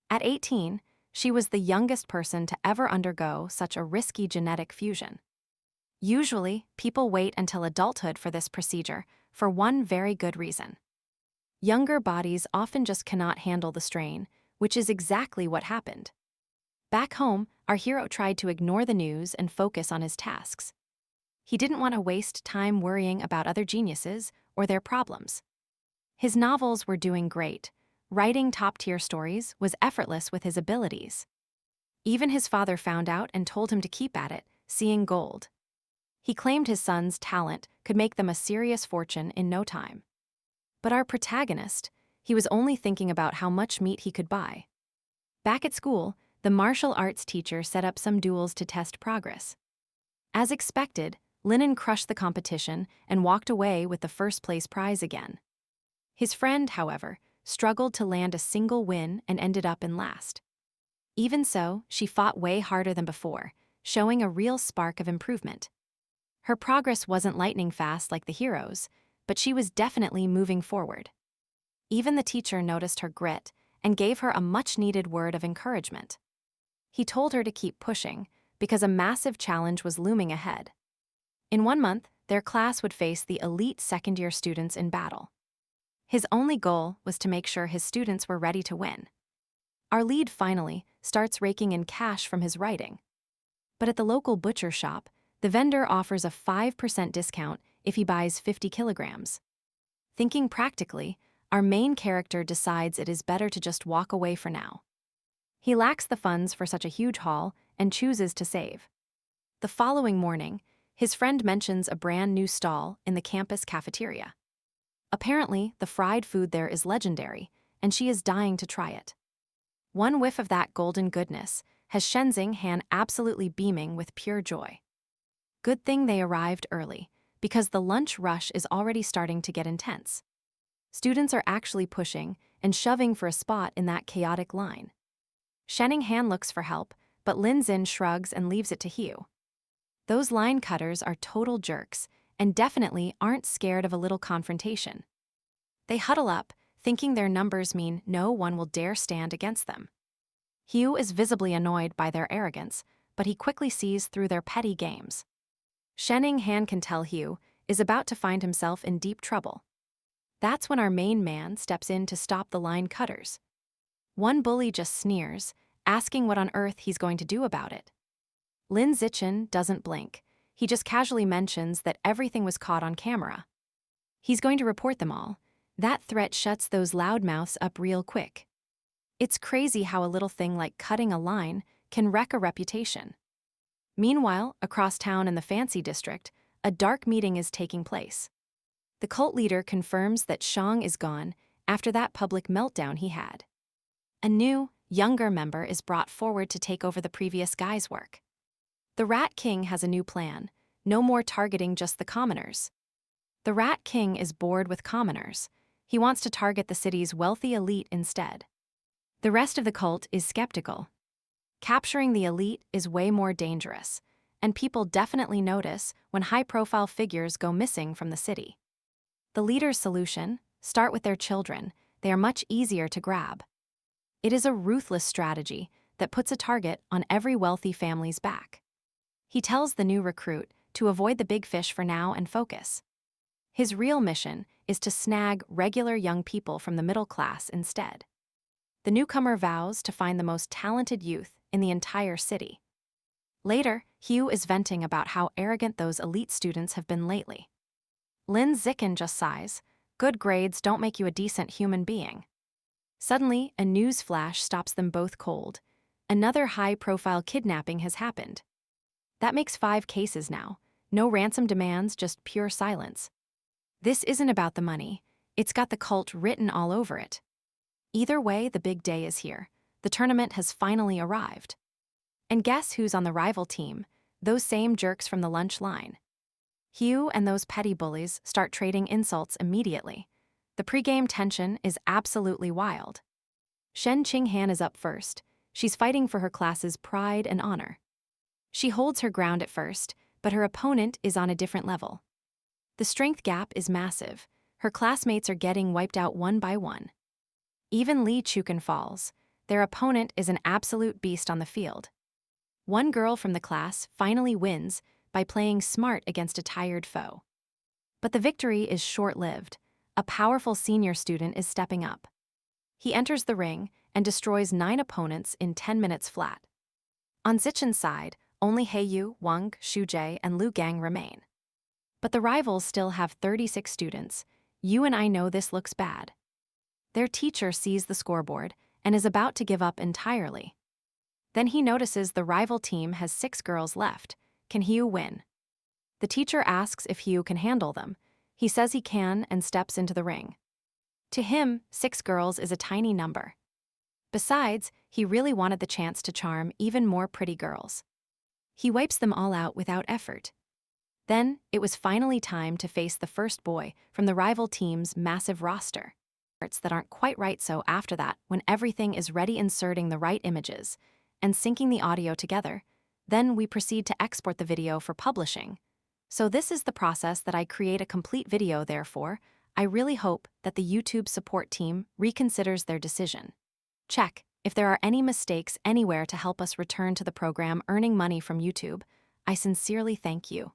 At 18, she was the youngest person to ever undergo such a risky genetic fusion. Usually, people wait until adulthood for this procedure for one very good reason. Younger bodies often just cannot handle the strain, which is exactly what happened. Back home, our hero tried to ignore the news and focus on his tasks. He didn't want to waste time worrying about other geniuses or their problems. His novels were doing great. Writing top-tier stories was effortless with his abilities. Even his father found out and told him to keep at it, seeing gold. He claimed his son's talent could make them a serious fortune in no time. But our protagonist, he was only thinking about how much meat he could buy. Back at school, the martial arts teacher set up some duels to test progress. As expected, Linen crushed the competition and walked away with the first-place prize again. His friend, however, struggled to land a single win and ended up in last. Even so, she fought way harder than before, showing a real spark of improvement. Her progress wasn't lightning fast like the hero's, but she was definitely moving forward. Even the teacher noticed her grit and gave her a much-needed word of encouragement. He told her to keep pushing, because a massive challenge was looming ahead. In 1 month, their class would face the elite second-year students in battle. His only goal was to make sure his students were ready to win. Our lead finally starts raking in cash from his writing. But at the local butcher shop, the vendor offers a 5% discount if he buys 50 kilograms. Thinking practically, our main character decides it is better to just walk away for now. He lacks the funds for such a huge haul and chooses to save. The following morning, his friend mentions a brand new stall in the campus cafeteria. Apparently, the fried food there is legendary, and she is dying to try it. One whiff of that golden goodness has Shen Qinghan absolutely beaming with pure joy. Good thing they arrived early, because the lunch rush is already starting to get intense. Students are actually pushing and shoving for a spot in that chaotic line. Shen Qinghan looks for help, but Lin Xin shrugs and leaves it to Hugh. Those line cutters are total jerks and definitely aren't scared of a little confrontation. They huddle up, thinking their numbers mean no one will dare stand against them. Hugh is visibly annoyed by their arrogance, but he quickly sees through their petty games. Shen Qinghan can tell Hugh is about to find himself in deep trouble. That's when our main man steps in to stop the line cutters. One bully just sneers, asking what on earth he's going to do about it. Lin Zichen doesn't blink. He just casually mentions that everything was caught on camera. He's going to report them all. That threat shuts those loudmouths up real quick. It's crazy how a little thing like cutting a line can wreck a reputation. Meanwhile, across town in the fancy district, a dark meeting is taking place. The cult leader confirms that Shang is gone after that public meltdown he had. A new, younger member is brought forward to take over the previous guy's work. The Rat King has a new plan, no more targeting just the commoners. The Rat King is bored with commoners. He wants to target the city's wealthy elite instead. The rest of the cult is skeptical. Capturing the elite is way more dangerous, and people definitely notice when high-profile figures go missing from the city. The leader's solution: start with their children. They are much easier to grab. It is a ruthless strategy that puts a target on every wealthy family's back. He tells the new recruit to avoid the big fish for now and focus. His real mission is to snag regular young people from the middle class instead. The newcomer vows to find the most talented youth in the entire city. Later, Hugh is venting about how arrogant those elite students have been lately. Lin Zichen just sighs. Good grades don't make you a decent human being. Suddenly, a news flash stops them both cold. Another high-profile kidnapping has happened. That makes 5 cases now. No ransom demands, just pure silence. This isn't about the money. It's got the cult written all over it. Either way, the big day is here. The tournament has finally arrived. And guess who's on the rival team? Those same jerks from the lunch line. Hugh and those petty bullies start trading insults immediately. The pregame tension is absolutely wild. Shen Qinghan is up first. She's fighting for her class's pride and honor. She holds her ground at first, but her opponent is on a different level. The strength gap is massive. Her classmates are getting wiped out one by one. Even Li Chukan falls. Their opponent is an absolute beast on the field. One girl from the class finally wins by playing smart against a tired foe. But the victory is short-lived. A powerful senior student is stepping up. He enters the ring and destroys 9 opponents in 10 minutes flat. On Zichen's side, only Heyu, Wang, Shujie, and Lu Gang remain. But the rivals still have 36 students. You and I know this looks bad. Their teacher sees the scoreboard and is about to give up entirely. Then he notices the rival team has 6 girls left. Can Hugh win? The teacher asks if Hugh can handle them. He says he can and steps into the ring. To him, 6 girls is a tiny number. Besides, he really wanted the chance to charm even more pretty girls. He wipes them all out without effort. Then, it was finally time to face the first boy from the rival team's massive roster. Parts that aren't quite right, so after that, when everything is ready, inserting the right images and syncing the audio together, then we proceed to export the video for publishing. So this is the process that I create a complete video. Therefore, I really hope that the YouTube support team reconsiders their decision. Check if there are any mistakes anywhere to help us return to the program earning money from YouTube. I sincerely thank you.